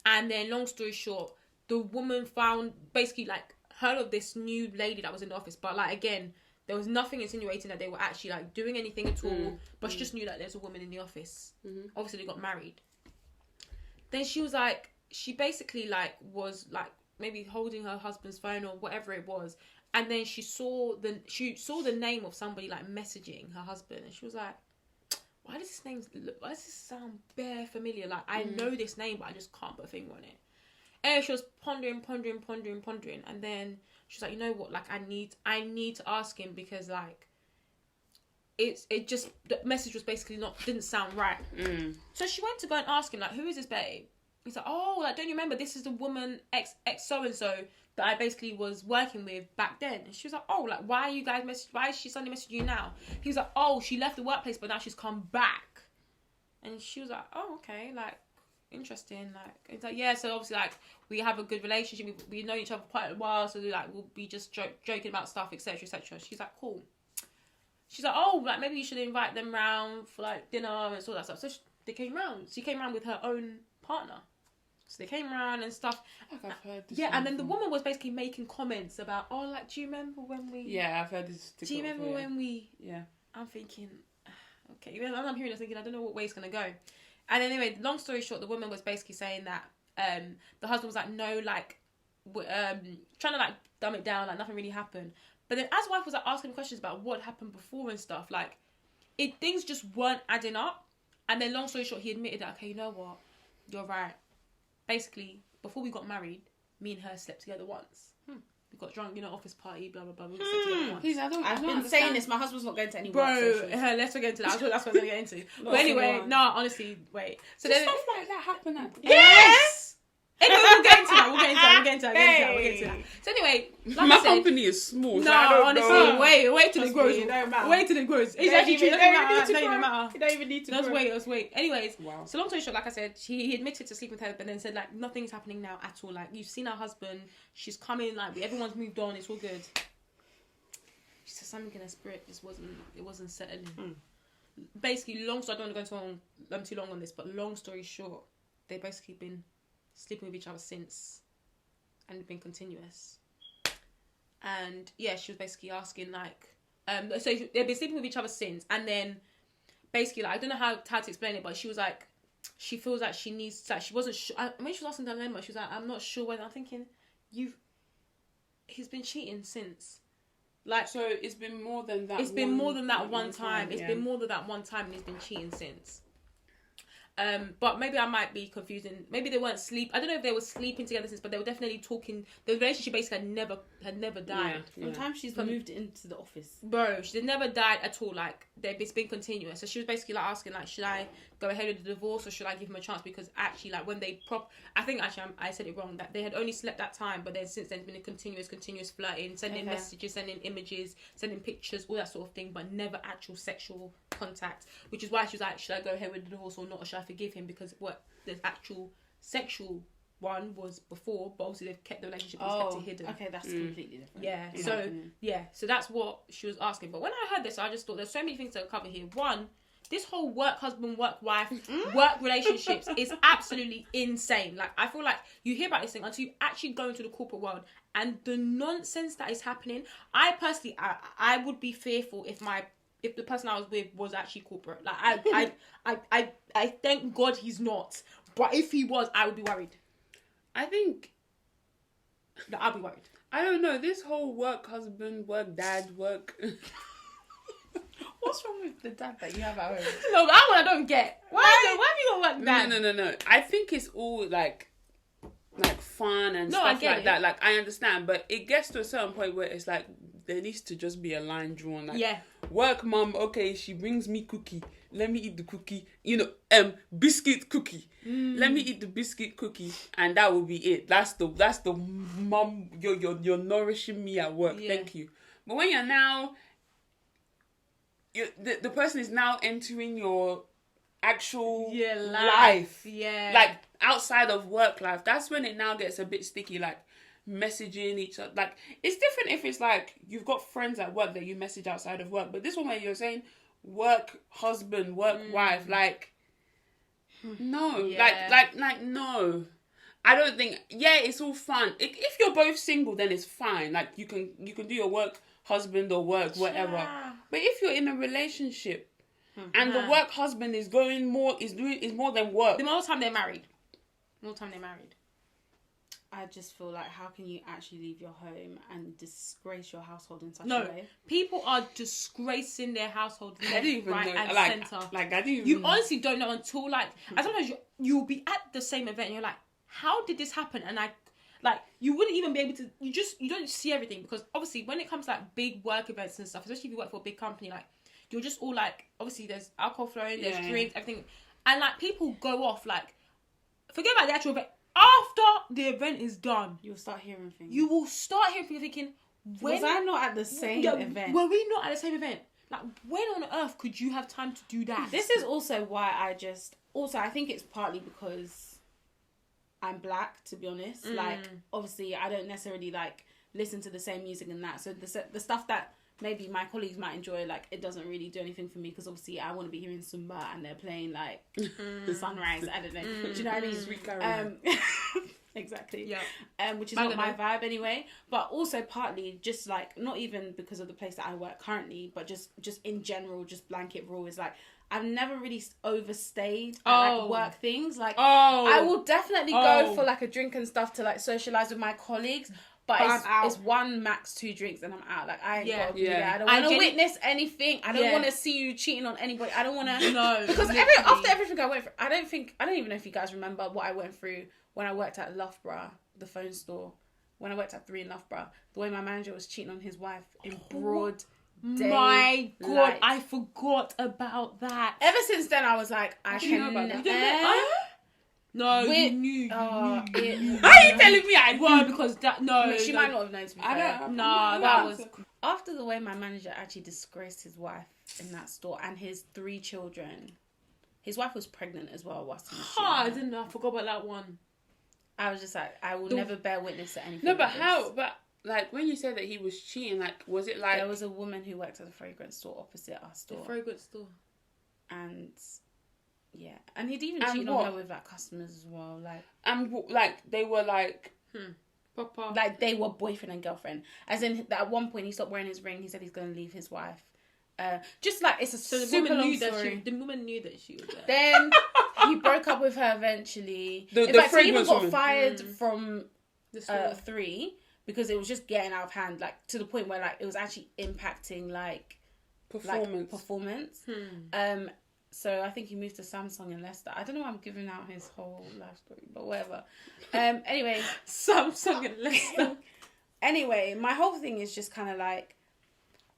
And then, long story short, the woman heard of this new lady that was in the office, but, like, again, there was nothing insinuating that they were actually, like, doing anything at all. But she just knew that there's a woman in the office. Obviously, they got married. Then she was like, she basically, like, was, like, maybe holding her husband's phone or whatever it was. And then she saw the name of somebody, like, messaging her husband. And she was like, why does this sound bare familiar? Like, I know this name, but I just can't put a finger on it. And she was pondering. And then she's like, you know what? Like, I need to ask him because, like, the message was basically didn't sound right. So she went to go and ask him, like, who is this babe? He's like, oh, like, don't you remember? This is the woman X so-and-so that I basically was working with back then. And she was like, oh, like, why is she suddenly messaging you now? He was like, oh, she left the workplace, but now she's come back. And she was like, oh, okay, like, interesting. Like, it's like, yeah, so obviously, like, we have a good relationship. We've known each other for quite a while, so, like, we'll be just joking about stuff, etc., etc. She's like, cool. She's like, oh, like, maybe you should invite them round for, like, dinner and all that stuff. So they came round. She came round with her own partner. So they came round and stuff. I've heard this. Yeah, and then the woman was basically making comments about, oh, like, do you remember when we... Yeah, I've heard this. Do you remember when we... Yeah. I'm thinking, okay. As I'm hearing this, thinking, I don't know what way it's going to go. And anyway, long story short, the woman was basically saying that the husband was like, no, like, trying to, like, dumb it down, like, nothing really happened. But then as wife was, like, asking questions about what happened before and stuff, like, things just weren't adding up. And then long story short, he admitted that, okay, you know what? You're right. Basically, before we got married, me and her slept together once. We got drunk, office party, blah, blah, blah. We slept together once. Please, I've been saying this. My husband's not going to any Bro, work socials. let's get into that. That's what I'm going to get into. But anyway, no, honestly, wait. So then, stuff like that happen at... Yes! Anyway, we'll get into that. We'll get into that. So anyway, like my I said, company is small. So no, honestly, know. wait till it grows. It don't matter. Wait till it grows. It's Don't actually true. even- Doesn't don't even matter. need to Doesn't even grow. matter. You don't even need to grow. Let's wait. Anyways, Wow. so long story short, like I said, he admitted to sleeping with her, but then said, like, nothing's happening now at all. Like, you've seen her husband. She's coming. Like, everyone's moved on. It's all good. She said something in her spirit just wasn't settling. Basically, long story. I don't want to go too long on this, but long story short, they've basically been sleeping with each other since, and it's been continuous. And yeah, she was basically asking, like, so they've been sleeping with each other since, and then basically, like, I don't know how to explain it, but she was like, she feels like she needs, like, she wasn't sure. When she was asking the dilemma, she was like, I'm not sure whether. I'm thinking, he's been cheating since. Like, so it's been more than that. It's been more than that one time. Yeah. It's been more than that one time, and he's been cheating since. But maybe I might be confusing. Maybe they weren't I don't know if they were sleeping together since, but they were definitely talking. The relationship basically had never died. Yeah. Sometimes she's moved into the office. Bro, she never died at all. Like, it's been continuous. So she was basically, like, asking, like, should I go ahead with the divorce or should I give him a chance? Because actually, like, when they I think actually I said it wrong, that they had only slept that time, but then since then it's been a continuous flirting, sending messages, sending images, sending pictures, all that sort of thing, but never actual sexual contact. Which is why she was like, should I go ahead with the divorce or not, or should I forgive him? Because the actual sexual one was before, but obviously they've kept the relationship kept it hidden. Okay, that's completely different. Yeah. So that's what she was asking. But when I heard this, I just thought there's so many things to cover here. One, this whole work husband, work wife, work relationships is absolutely insane. Like, I feel like you hear about this thing until you actually go into the corporate world and the nonsense that is happening. I personally, I would be fearful if the person I was with was actually corporate. Like, I thank God he's not. But if he was, I would be worried. I think... No, I'd be worried. I don't know. This whole work husband, work dad, work... What's wrong with the dad that you have at home? No, that one I don't get. Why have you got work dad? No. I think it's all like fun and stuff like that. Like, I understand, but it gets to a certain point where it's like there needs to just be a line drawn. Like, work mom, okay, she brings me cookie. Let me eat the cookie. Biscuit cookie. Let me eat the biscuit cookie, and that will be it. That's the mom. You're nourishing me at work. Yeah. Thank you. But when you're now, the person is now entering your actual life. Yeah. Like, outside of work life, that's when it now gets a bit sticky. Like, messaging each other. Like, it's different if it's like you've got friends at work that you message outside of work. But this one where you're saying work husband, work wife, like, no. Like, no. I don't think, it's all fun. If you're both single, then it's fine. Like, you can do your work husband or work, whatever. Yeah. But if you're in a relationship and the work husband is more than work. The more time they're married. I just feel like, how can you actually leave your home and disgrace your household in such a way? People are disgracing their household left, right, and centre. Like, I didn't even... You honestly don't know until, like... And sometimes you'll be at the same event and you're like, how did this happen? And you wouldn't even be able to... You don't see everything, because obviously when it comes to like big work events and stuff, especially if you work for a big company, like, you're just all like... Obviously there's alcohol flowing, there's drinks, everything. And like, people go off, like... Forget about the actual event. After the event is done, you'll start hearing things. You will start hearing things thinking, was I not at the same event? Were we not at the same event? Like, when on earth could you have time to do that? This is also why I think it's partly because I'm black, to be honest. Like, obviously, I don't necessarily, like, listen to the same music and that. So the stuff that maybe my colleagues might enjoy, like, it doesn't really do anything for me, because obviously I want to be hearing Sumba and they're playing, like, the Sunrise. I don't know. Do you know what I mean? Sweet Caroline. Exactly. Yeah. Which is not my vibe anyway. But also partly just, like, not even because of the place that I work currently, but just in general, just blanket rule is, like, I've never really overstayed at, like, work things. Like, I will definitely go for, like, a drink and stuff to, like, socialise with my colleagues. But it's one, max 2 drinks and I'm out. Like, I ain't got to do that. I don't want to witness anything. I don't want to see you cheating on anybody. I don't want to... No. Because after everything I went through, I don't even know if you guys remember what I went through when I worked at Loughborough, the phone store. When I worked at 3 in Loughborough. The way my manager was cheating on his wife in broad day. My God, light. I forgot about that. Ever since then, I was like, I can't know about that. No, you knew. Why are you telling me I knew? Because that... No, she might not have known, to be fair. That was... After the way my manager actually disgraced his wife in that store and his 3 children. His wife was pregnant as well. I didn't know. I forgot about that one. I was just like, I will never bear witness to anything. No, but how... But, like, when you said that he was cheating, like, was it like... There was a woman who worked at the fragrance store opposite our store. The fragrance store. And... Yeah, and he'd even cheated on her with, like, customers as well, like... And, like, they were, like... Papa. Like, they were boyfriend and girlfriend. As in, at one point, he stopped wearing his ring. He said he's going to leave his wife. Just, like, it's a super long story. The woman knew that she was there. Then, he broke up with her eventually. In fact, he even got fired from 3, because it was just getting out of hand, like, to the point where, like, it was actually impacting, like... Performance. So I think he moved to Samsung in Leicester. I don't know why I'm giving out his whole life story, but whatever. Anyway. Samsung in Leicester. Anyway, my whole thing is just kind of like,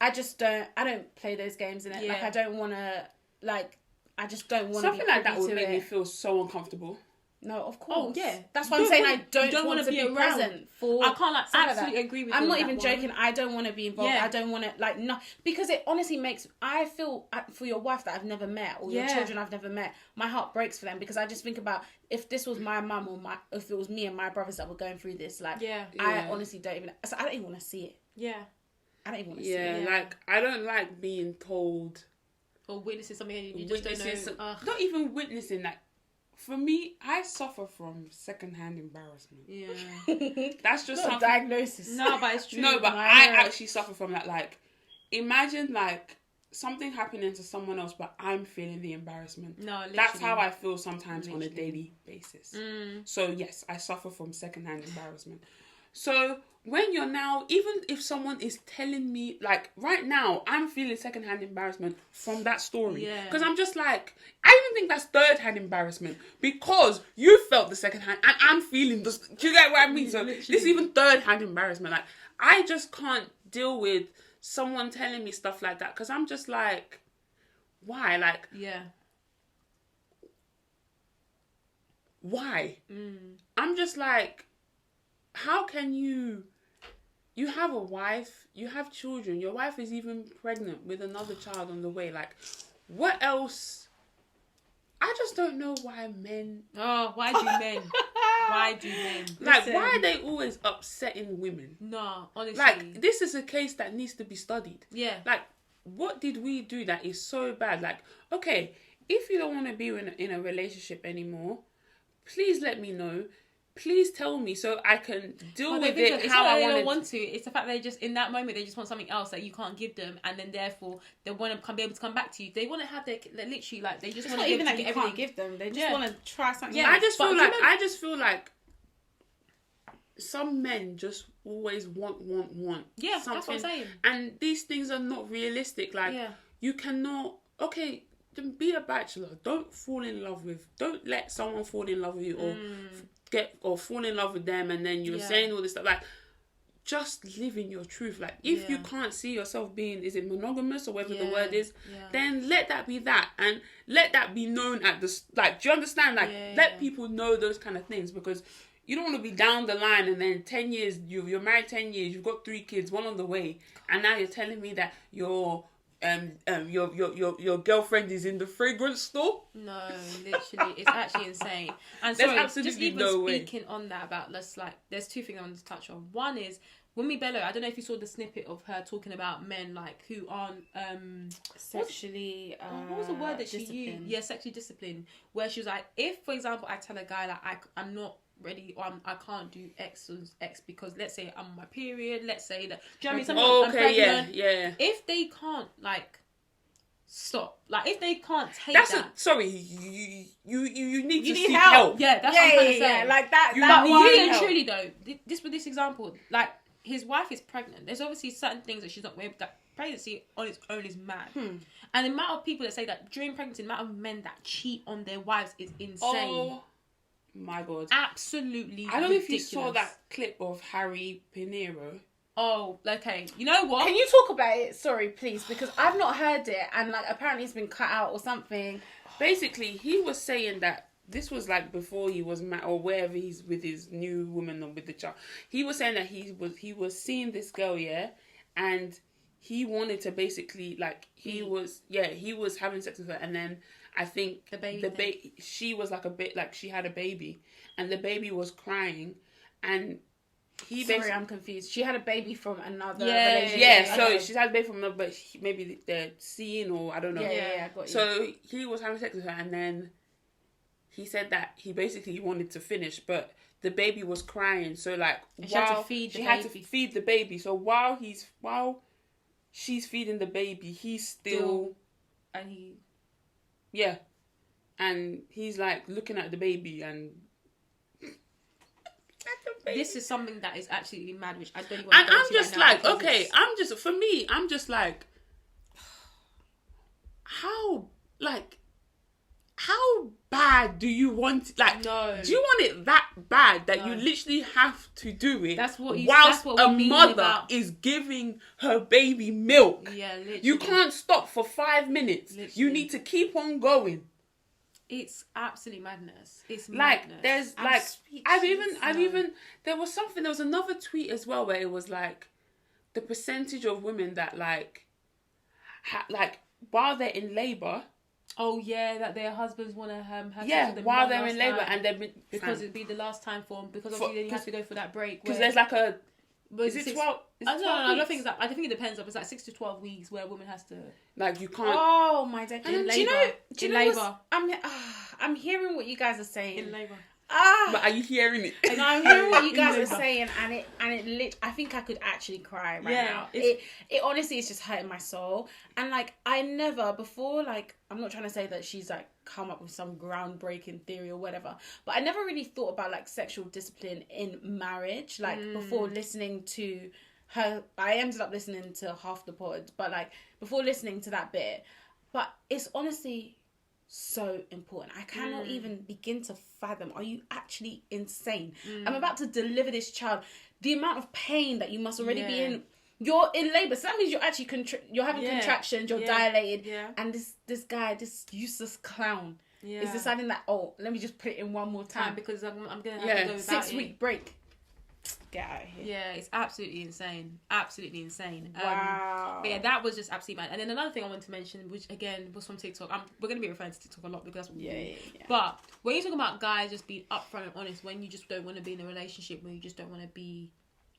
I don't play those games in it. Yeah. Like, I don't want to, like, I just don't want to be something like that would make me feel so uncomfortable. No, of course. Oh, yeah. That's why I'm saying I don't want to be present for... I can't, like, absolutely agree with you. I'm not even joking. I don't want to be involved. Yeah. I don't want to, like, no... Because it honestly makes... I feel, for your wife that I've never met, or your children I've never met, my heart breaks for them, because I just think about, if this was my mum, or if it was me and my brothers that were going through this, like, I honestly don't even... So I don't even want to see it. Yeah. I don't even want to see it. Yeah, like, I don't like being told... or witnessing something and you just don't know. Not even witnessing that. For me, I suffer from secondhand embarrassment. Yeah. That's just not something. Diagnosis. No, but it's true. No, but I actually suffer from that. Like, imagine like something happening to someone else, but I'm feeling the embarrassment. No, literally. That's how I feel sometimes on a daily basis. So yes, I suffer from secondhand embarrassment. So when you're now, even if someone is telling me, like right now, I'm feeling secondhand embarrassment from that story. Yeah. Because I'm just like, I even think that's third-hand embarrassment because you felt the second-hand and I'm feeling this. Do you get what I mean? So this is even third-hand embarrassment. Like, I just can't deal with someone telling me stuff like that because I'm just like, why? Like, yeah. Why? I'm just like, how can you have a wife, you have children, your wife is even pregnant with another child on the way. Like, what else? I just don't know why men... Oh, why do men? Why do men? Like, listen, why are they always upsetting women? No, honestly. Like, this is a case that needs to be studied. Yeah. Like, what did we do that is so bad? Like, okay, if you don't want to be in a relationship anymore, please let me know. Please tell me so I can deal with it it's how not I they don't want to. It's the fact they just, in that moment, they just want something else that you can't give them, and then therefore they want to be able to come back to you. They want to have their literally like they just want to even like you everything. Can't give them. They just want to try something. Yeah, I just feel like some men just always want. Yeah, something. that's what I'm saying. And these things are not realistic. Like you cannot. Okay, then be a bachelor. Don't fall in love with. Don't let someone fall in love with you or fall in love with them, and then you're saying all this stuff. Like, just live in your truth. Like, if you can't see yourself being, is it monogamous or whatever the word is, then let that be that, and let that be known at the like. Do you understand? Like, let people know those kind of things, because you don't want to be down the line and then 10 years you're married 10 years, you've got 3 kids, 1 on the way, and now you're telling me that your girlfriend is in the fragrance store. No, literally, it's actually insane. And there's sorry, absolutely just even no speaking on that about there's 2 things I wanted to touch on. One is Wumi Bello. I don't know if you saw the snippet of her talking about men like who aren't sexually. What was the word that she disciplined? used? Yeah, sexually disciplined. Where she was like, if for example I tell a guy like I'm not ready or I can't do X because let's say I'm on my period, let's say that, do you know what I mean? I'm pregnant. Yeah. If they can't like stop, like if they can't take sorry, you need to seek help. help. Yeah, that's what I'm trying to say. Yeah, like that. But really and truly though, with this example, like his wife is pregnant. There's obviously certain things that she's not able. That pregnancy on its own is mad, and the amount of people that say that during pregnancy, the amount of men that cheat on their wives is insane. Oh my God, absolutely. I don't know if you ridiculous. saw that clip of Harry Pinero. Oh, okay. You know what? Can you talk about it? Sorry, please, because I've not heard it, and like apparently it's been cut out or something. Basically, he was saying that this was like before he was married or wherever he's with his new woman or with the child. He was saying that he was seeing this girl, and he wanted to basically like he was having sex with her, and then I think she was like a bit like she had a baby, and the baby was crying, and Sorry, I'm confused. She had a baby from another relationship. Yeah, so she's had a baby from another, but maybe they're seeing or I don't know. Yeah, got you. So he was having sex with her, and then he said that he basically wanted to finish, but the baby was crying. So like she had to feed the baby. So while she's feeding the baby, he's still and he and he's like looking at the baby and. This is something that is absolutely mad, which I don't even. And I'm just like, okay, I'm just like, how bad do you want? Like, no. Do you want it that bad that you literally have to do it? That's what a mother is giving her baby milk. Yeah, literally. You can't stop for 5 minutes. Literally. You need to keep on going. It's absolute madness. It's like madness. there's I've even there was another tweet as well where it was like the percentage of women that like while they're in labour. Oh yeah, that their husbands want to have sex with them while they're in labour, and they've been because it'd be the last time for them, because obviously then you have to go for that break because there's like a But Is it 12? Is it 12 no, I don't weeks? think it's like, I think it depends. It's like 6 to 12 weeks where a woman has to Like you can't. Oh my day. in Do you know? labour. Do you In know? labour. I'm hearing what you guys are saying. in labour. But are you hearing it? No, I'm hearing what you guys In are labour. saying, and it I think I could actually cry right Yeah, now. it's- It honestly is just hurting my soul. And like I never before, like I'm not trying to say that she's like come up with some groundbreaking theory or whatever, but I never really thought about like sexual discipline in marriage. Like before listening to her, I ended up listening to half the pod, but like before listening to that bit, but it's honestly so important. I cannot even begin to fathom. Are you actually insane? I'm about to deliver this child. The amount of pain that you must already be in. You're in labor, so that means you're actually you're having contractions. You're dilated, and this guy, this useless clown, is deciding that let me just put it in one more time because I'm gonna have to go without 6 week break. Get out of here. Yeah, it's absolutely insane. Absolutely insane. Wow. But yeah, that was just absolutely mad. And then another thing I wanted to mention, which again was from TikTok. We're going to be referring to TikTok a lot because that's what we do. Yeah. But when you talk about guys just being upfront and honest, when you just don't want to be in a relationship, when you just don't want to be,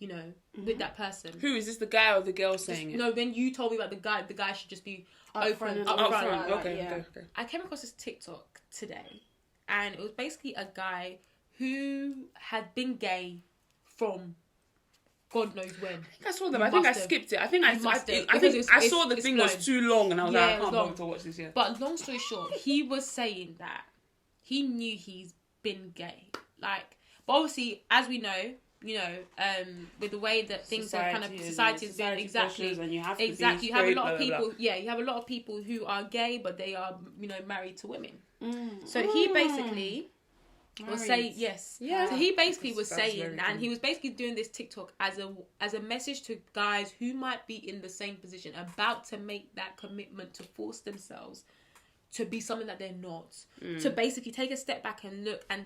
with that person. Who is this? The guy or the girl saying it? No, when you told me about the guy should just be open. Upfront. Okay. I came across this TikTok today, and it was basically a guy who had been gay from God knows when. I think I saw them. I think I skipped it. I think I saw the thing was too long, and I was like, I can't bother to watch this yet. But long story short, he was saying that he knew he's been gay. Like, but obviously, as we know, with the way that things are kind of society's been exactly, and you have to you have a lot of people. Yeah, you have a lot of people who are gay, but they are married to women. So he basically was saying yes. Yeah. So he basically was That's saying, very and cool. he was basically doing this TikTok as a message to guys who might be in the same position, about to make that commitment to force themselves to be something that they're not. To basically take a step back and look and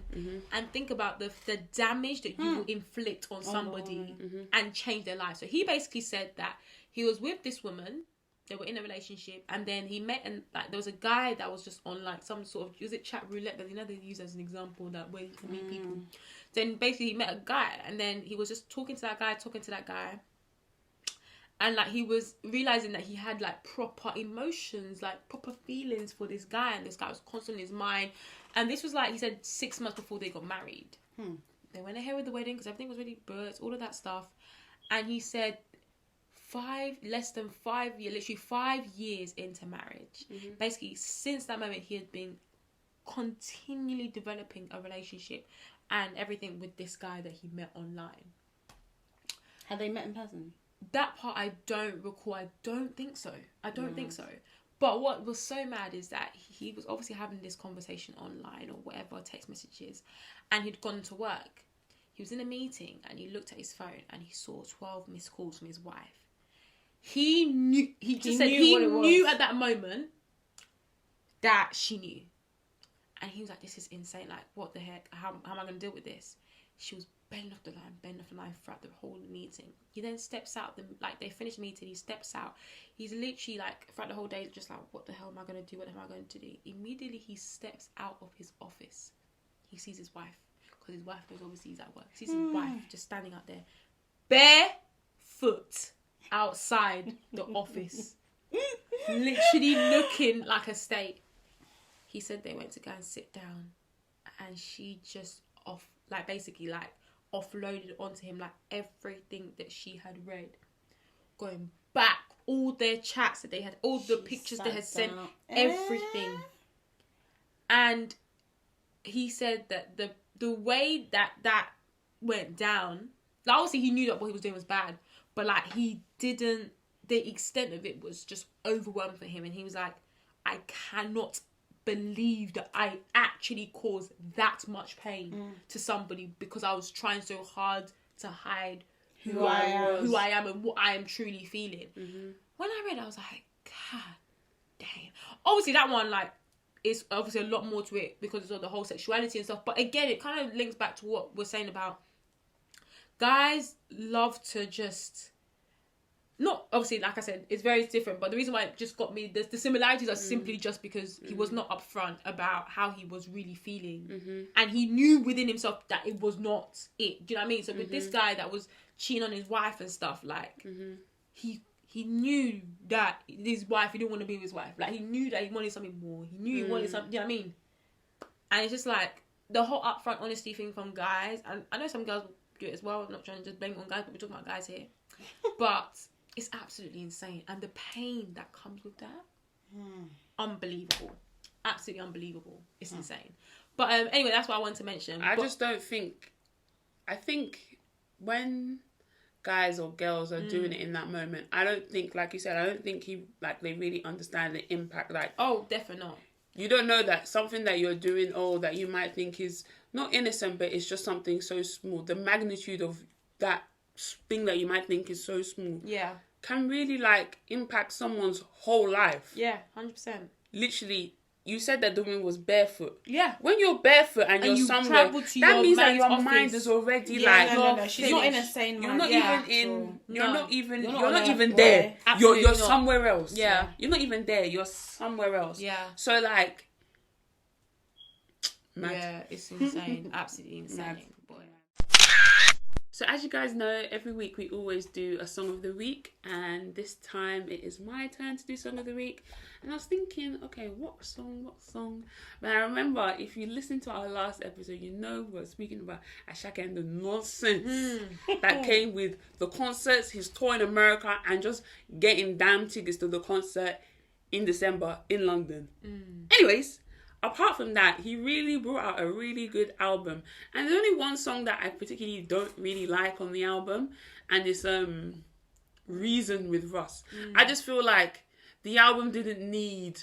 think about the damage that you will inflict on somebody and change their life. So he basically said that he was with this woman. They were in a relationship, and then he met, and like there was a guy that was just on like some sort of, was it chat roulette that they use as an example, that where you can meet people. Then basically he met a guy, and then he was just talking to that guy, and like he was realizing that he had like proper emotions, like proper feelings for this guy, and this guy was constantly in his mind. And this was like, he said 6 months before they got married. They went ahead with the wedding because everything was really good, all of that stuff. And he said literally 5 years into marriage. Basically, since that moment, he had been continually developing a relationship and everything with this guy that he met online. Had they met in person? That part I don't recall. I don't think so. Think so. But what was so mad is that he was obviously having this conversation online or whatever, text messages, and he'd gone to work. He was in a meeting and he looked at his phone and he saw 12 missed calls from his wife. He knew. He knew at that moment that she knew, and he was like, "This is insane. Like, what the heck? How am I going to deal with this?" She was bending off the line throughout the whole meeting. He then steps out. They finish the meeting. He steps out. He's literally like throughout the whole day, just like, "What the hell am I going to do? What am I going to do?" Immediately, he steps out of his office. He sees his wife, because his wife knows obviously he's at work. He sees his wife just standing out there, barefoot, outside the office, literally looking like a state. He said they went to go and sit down, and she just offloaded onto him like everything that she had read, going back, all their chats that they had, all the pictures they had sent, everything. And he said that the way that went down, like obviously he knew that what he was doing was bad, but like he didn't, the extent of it was just overwhelming for him. And he was like, I cannot believe that I actually caused that much pain to somebody because I was trying so hard to hide who I am and what I am truly feeling. When I read it, I was like, God damn. Obviously that one, like, is obviously a lot more to it because of the whole sexuality and stuff. But again, it kind of links back to what we're saying about guys love to just not obviously, like I said, it's very different. But the reason why it just got me, the similarities are simply just because he was not upfront about how he was really feeling, and he knew within himself that it was not it. Do you know what I mean? So with this guy that was cheating on his wife and stuff, like he knew that his wife, he didn't want to be with his wife. Like he knew that he wanted something more. He knew he wanted something. Do you know what I mean? And it's just like the whole upfront honesty thing from guys, and I know some girls do it as well. I'm not trying to just blame it on guys, but we're talking about guys here. But it's absolutely insane, and the pain that comes with that, unbelievable, absolutely unbelievable. It's insane. But anyway, that's what I wanted to mention. I just don't think. I think when guys or girls are doing it in that moment, I don't think, like you said, I don't think they really understand the impact. Like, oh, definitely not. You don't know that something that you're doing, or that you might think is not innocent, but it's just something so small. The magnitude of that thing that you might think is so small, can really like impact someone's whole life. 100%. Literally, you said that the woman was barefoot. Yeah. When you're barefoot and you're somewhere, that means that your mind is already no. She's not in a sane mind. You're not even there. You're somewhere else. Yeah. You're not even there. You're somewhere else. Yeah. So like, mad. Yeah, it's insane. Absolutely insane. Mad. So as you guys know, every week we always do a song of the week, and this time it is my turn to do song of the week. And I was thinking, okay, what song? But I remember, if you listen to our last episode, you know we were speaking about Ashake and the nonsense that came with the concerts, his tour in America, and just getting damn tickets to the concert in December in London. Anyways, apart from that, he really brought out a really good album. And there's only one song that I particularly don't really like on the album, and it's Reason with Russ. I just feel like the album didn't need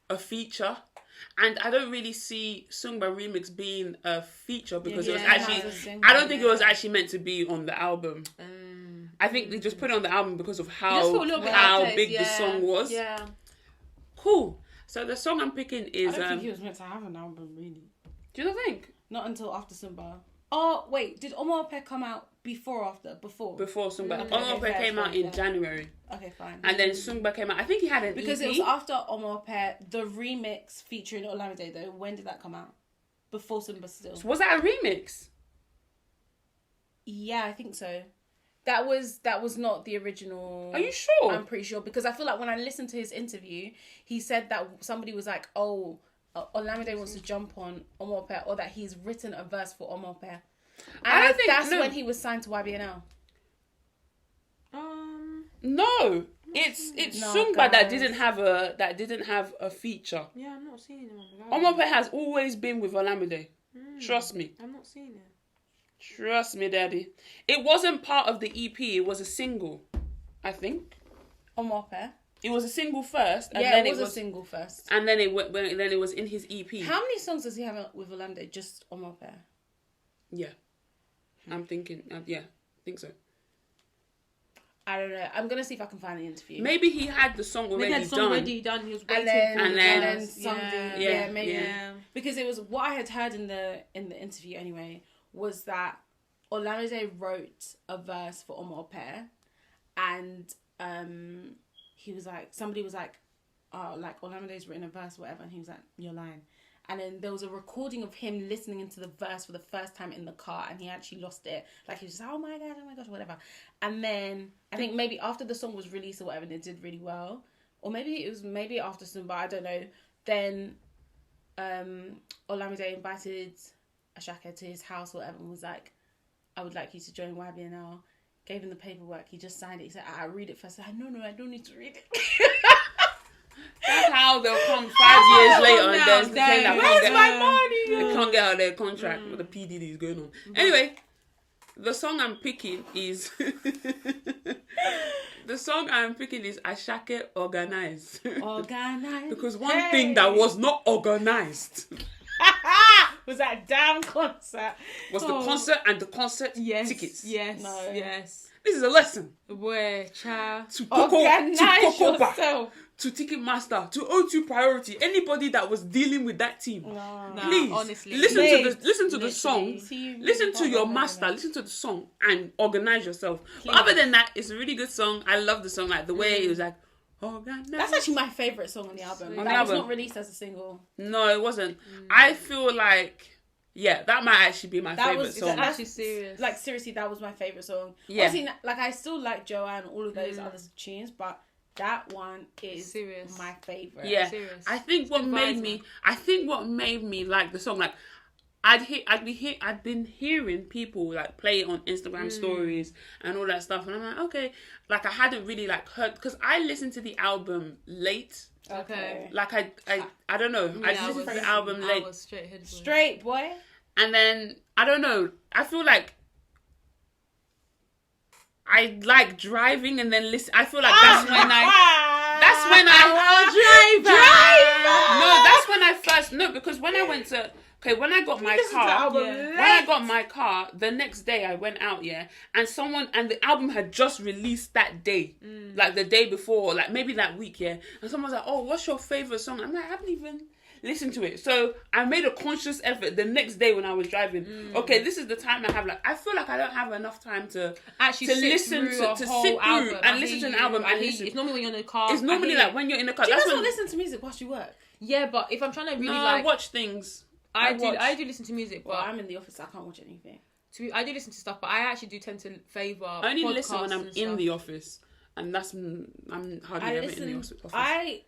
a feature. And I don't really see Sungba Remix being a feature because it was actually... I don't think it was actually meant to be on the album. I think they just put it on the album because of how big the song was. Yeah. Cool. So the song I'm picking is... I don't think he was meant to have an album, really. Do you not think? Not until after Sumba. Oh, wait. Did Omope come out before or after? Before Sumba. Omope came out in January. Okay, fine. And then Sumba came out. I think he had an because EP. It was after Omope, the remix featuring Olamide, though. When did that come out? Before Sumba still. So was that a remix? Yeah, I think so. That was not the original. Are you sure? I'm pretty sure, because I feel like when I listened to his interview, he said that somebody was like, "Oh, Olamide wants to jump on Omope," or that he's written a verse for Omope. And I don't think that's when he was signed to YBNL. No, it's Sungba that didn't have a feature. Yeah, I'm not seeing him. Omope has always been with Olamide. Trust me. I'm not seeing it. Trust me, Daddy. It wasn't part of the EP. It was a single, I think. Omope. It was a single first, and then then it was a single first, and then it was in his EP. How many songs does he have with Olamide? Just Omope. Yeah, I'm thinking. Yeah, I think so. I don't know. I'm gonna see if I can find the interview. Maybe he had the song already done. He was waiting and then something. Yeah, maybe. Yeah. Because it was what I had heard in the interview anyway, was that Olamide wrote a verse for Omope, and he was like, somebody was like, like Olamide's written a verse, or whatever, and he was like, "You're lying." And then there was a recording of him listening into the verse for the first time in the car, and he actually lost it. Like, he was just, oh my gosh, whatever. And then I think maybe after the song was released or whatever, and it did really well, or maybe it was after Sumba, I don't know. Then Olamide invited Ashake to his house or whatever, and was like, "I would like you to join YBNL." Gave him the paperwork. He just signed it. He said, "I read it first." I said, "No, I don't need to read it." That's how they'll come 5 years later and then saying that where's my money? They can't get out of their contract. What the PDD is going on. Anyway, the song I'm picking is Ashake Organize. Organize. Because one thing that was not organized was that damn concert. Was the concert and the concert tickets. Yes. No. Yes. This is a lesson. Where, child? To Coco back. to Ticketmaster, to O2 Priority, anybody that was dealing with that team. Please, honestly. listen to the song, See, listen to your master, listen to the song, and organize yourself. But other than that, it's a really good song. I love the song, like the way it was like, that's actually my favourite song on the album. On the That was album. not released as a single. No, it wasn't. I feel like, yeah, that might actually be my favourite song. That's actually serious. Like, seriously, that was my favourite song. Yeah. Obviously, like, I still like Joanne, all of those other tunes, but that one is Serious. my favourite. Yeah, Serious. I think what made me like the song, like I'd been hearing people like play it on Instagram stories and all that stuff, and I'm like, okay, like I hadn't really like heard, because I listened to the album late. Okay. Like I don't know, I listened to the album late. I was straight Straight, boy. And then I don't know, I feel like I like driving and then listen. I feel like that's when because when I went to when I got my car, when I got my car, the next day I went out, and the album had just released that day, like the day before, like maybe that week, and someone was like, "Oh, what's your favorite song?" I'm like, I haven't even listened to it, so I made a conscious effort the next day when I was driving. Okay, this is the time I have. Like, I feel like I don't have enough time to actually listen to sit through and listen to an album. And listen. It's normally when you're in the car. It's normally like when you're in the car. Do you That's guys when not listen to music whilst you work? Yeah, but if I'm trying to really I watch things. I do listen to music, but Well, I'm in the office, so I can't watch anything. I do listen to stuff, but I actually do tend to favour. I only listen when I'm podcasts in and the stuff. office, and I'm hardly ever in the office. I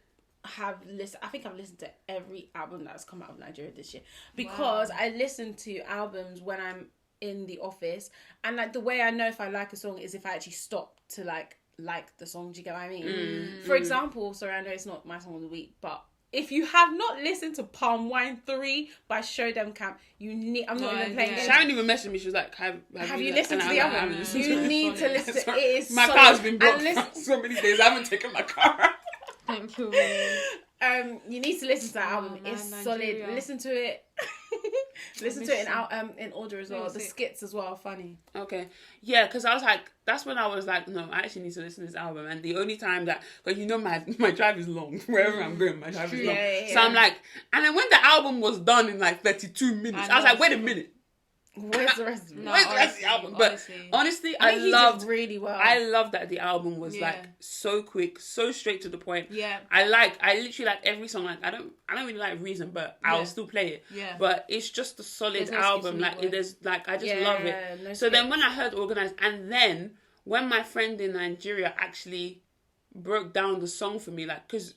think I've listened to every album that's come out of Nigeria this year, because I listen to albums when I'm in the office, and like the way I know if I like a song is if I actually stop to like the song. Do you get what I mean? For example, sorry, I know it's not my song of the week, but if you have not listened to Palm Wine 3 by Show Them Camp, you need. I'm not even playing. Sharon even messaged me. She was like, "Have you listened to the album? You need to listen to it. It is my car's been broke for so many days. I haven't taken my car out. Thank you. You need to listen to that album. Man, It's Nigeria. solid. Listen to it. Listen to it in order as well. The skits as well are funny. Okay, yeah, because I was like, that's when I was like, no, I actually need to listen to this album. And the only time that, because you know my drive is long. Wherever I'm going, my drive is long. Yeah. So I'm like, and then when the album was done in like 32 minutes, I was like, wait a minute. Where's the rest of it? Where's the rest of the album? But honestly, I think he did really well. I love that the album was like so quick, so straight to the point. Yeah. I literally like every song. Like I don't really like Reason, but I'll still play it. Yeah. But it's just a solid album. Like it is, like I just love it. No so then when I heard Organized, and then when my friend in Nigeria actually broke down the song for me, like, because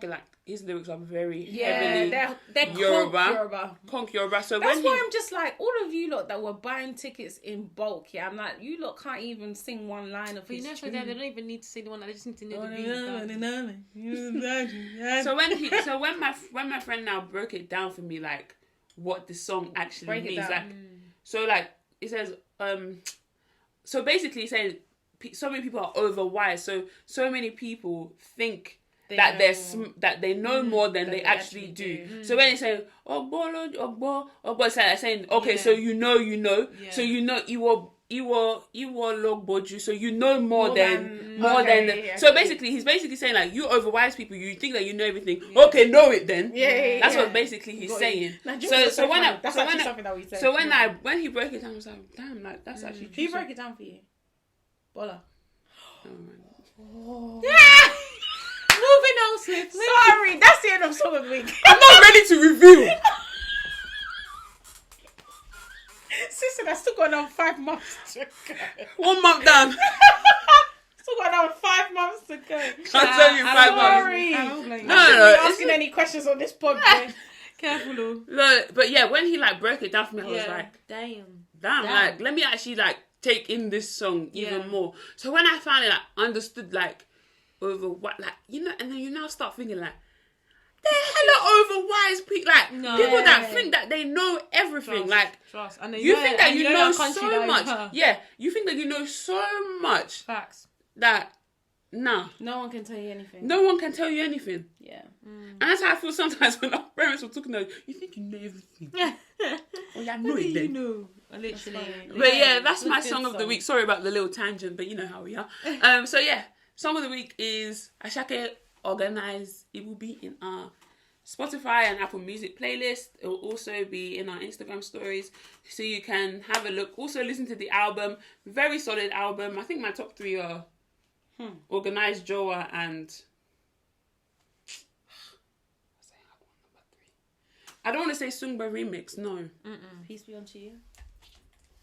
like his lyrics are very heavily they're Yoruba. Conk Yoruba. So that's why I'm just like, all of you lot that were buying tickets in bulk, I'm like, you lot can't even sing one line of his tune. They don't even need to sing the one. They just need to know the beat. So when my friend now broke it down for me, like what the song actually means, like so like it says so basically it's saying so many people are overwise, so many people think that they know more than they actually do. So when they say Ogbo, it's saying okay, so you know, so you know Iwo Logboju, so you know more than. So basically, he's basically saying like, you overwise people, you think that you know everything. Okay, know it then. That's what basically he's saying. So when he broke it down, I was like, damn, like that's actually true. He broke it down for you, Bola. Moving on swiftly. Sorry, that's the end of Song of the Week. I'm not ready to reveal. Sister, that's still going on 5 months to go. 1 month down. Still going on 5 months to go. I'll tell you 5 months. Sorry. No. Asking any questions on this podcast. Careful, though. No, but yeah, when he like broke it down for me, I was like, damn. Like let me actually like take in this song even more. So when I finally like understood like over what, like, you know, and then you now start thinking like, they're hella overwise people, like people that think that they know everything. Trust. And you think that you know so much. Yeah, you think that you know so much. Facts. That no one can tell you anything. No one can tell you anything. Yeah. And that's how I feel sometimes when our parents were talking to us. You think you know everything. Oh yeah, I know it then. You know. Literally. But yeah, that's my song of the week. Sorry about the little tangent, but you know how we are. So yeah, song of the week is Ashake organized. It will be in our Spotify and Apple Music playlist. It will also be in our Instagram stories, so you can have a look. Also, listen to the album. Very solid album. I think my top 3 are Organized, Joa, and I don't want to say Sungba remix. No. Peace be unto you.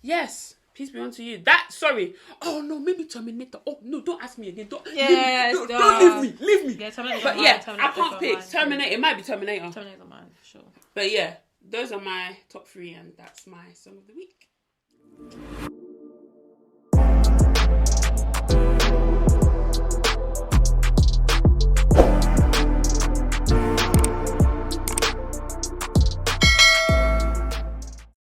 Yes. Peace be unto you. Sorry. Oh no, maybe Terminator. Oh no, don't ask me again. Don't leave me. Yeah, Terminator. But yeah, I can't pick Terminator. It might be Terminator. Terminator mine, for sure. But yeah, those are my top 3, and that's my song of the week.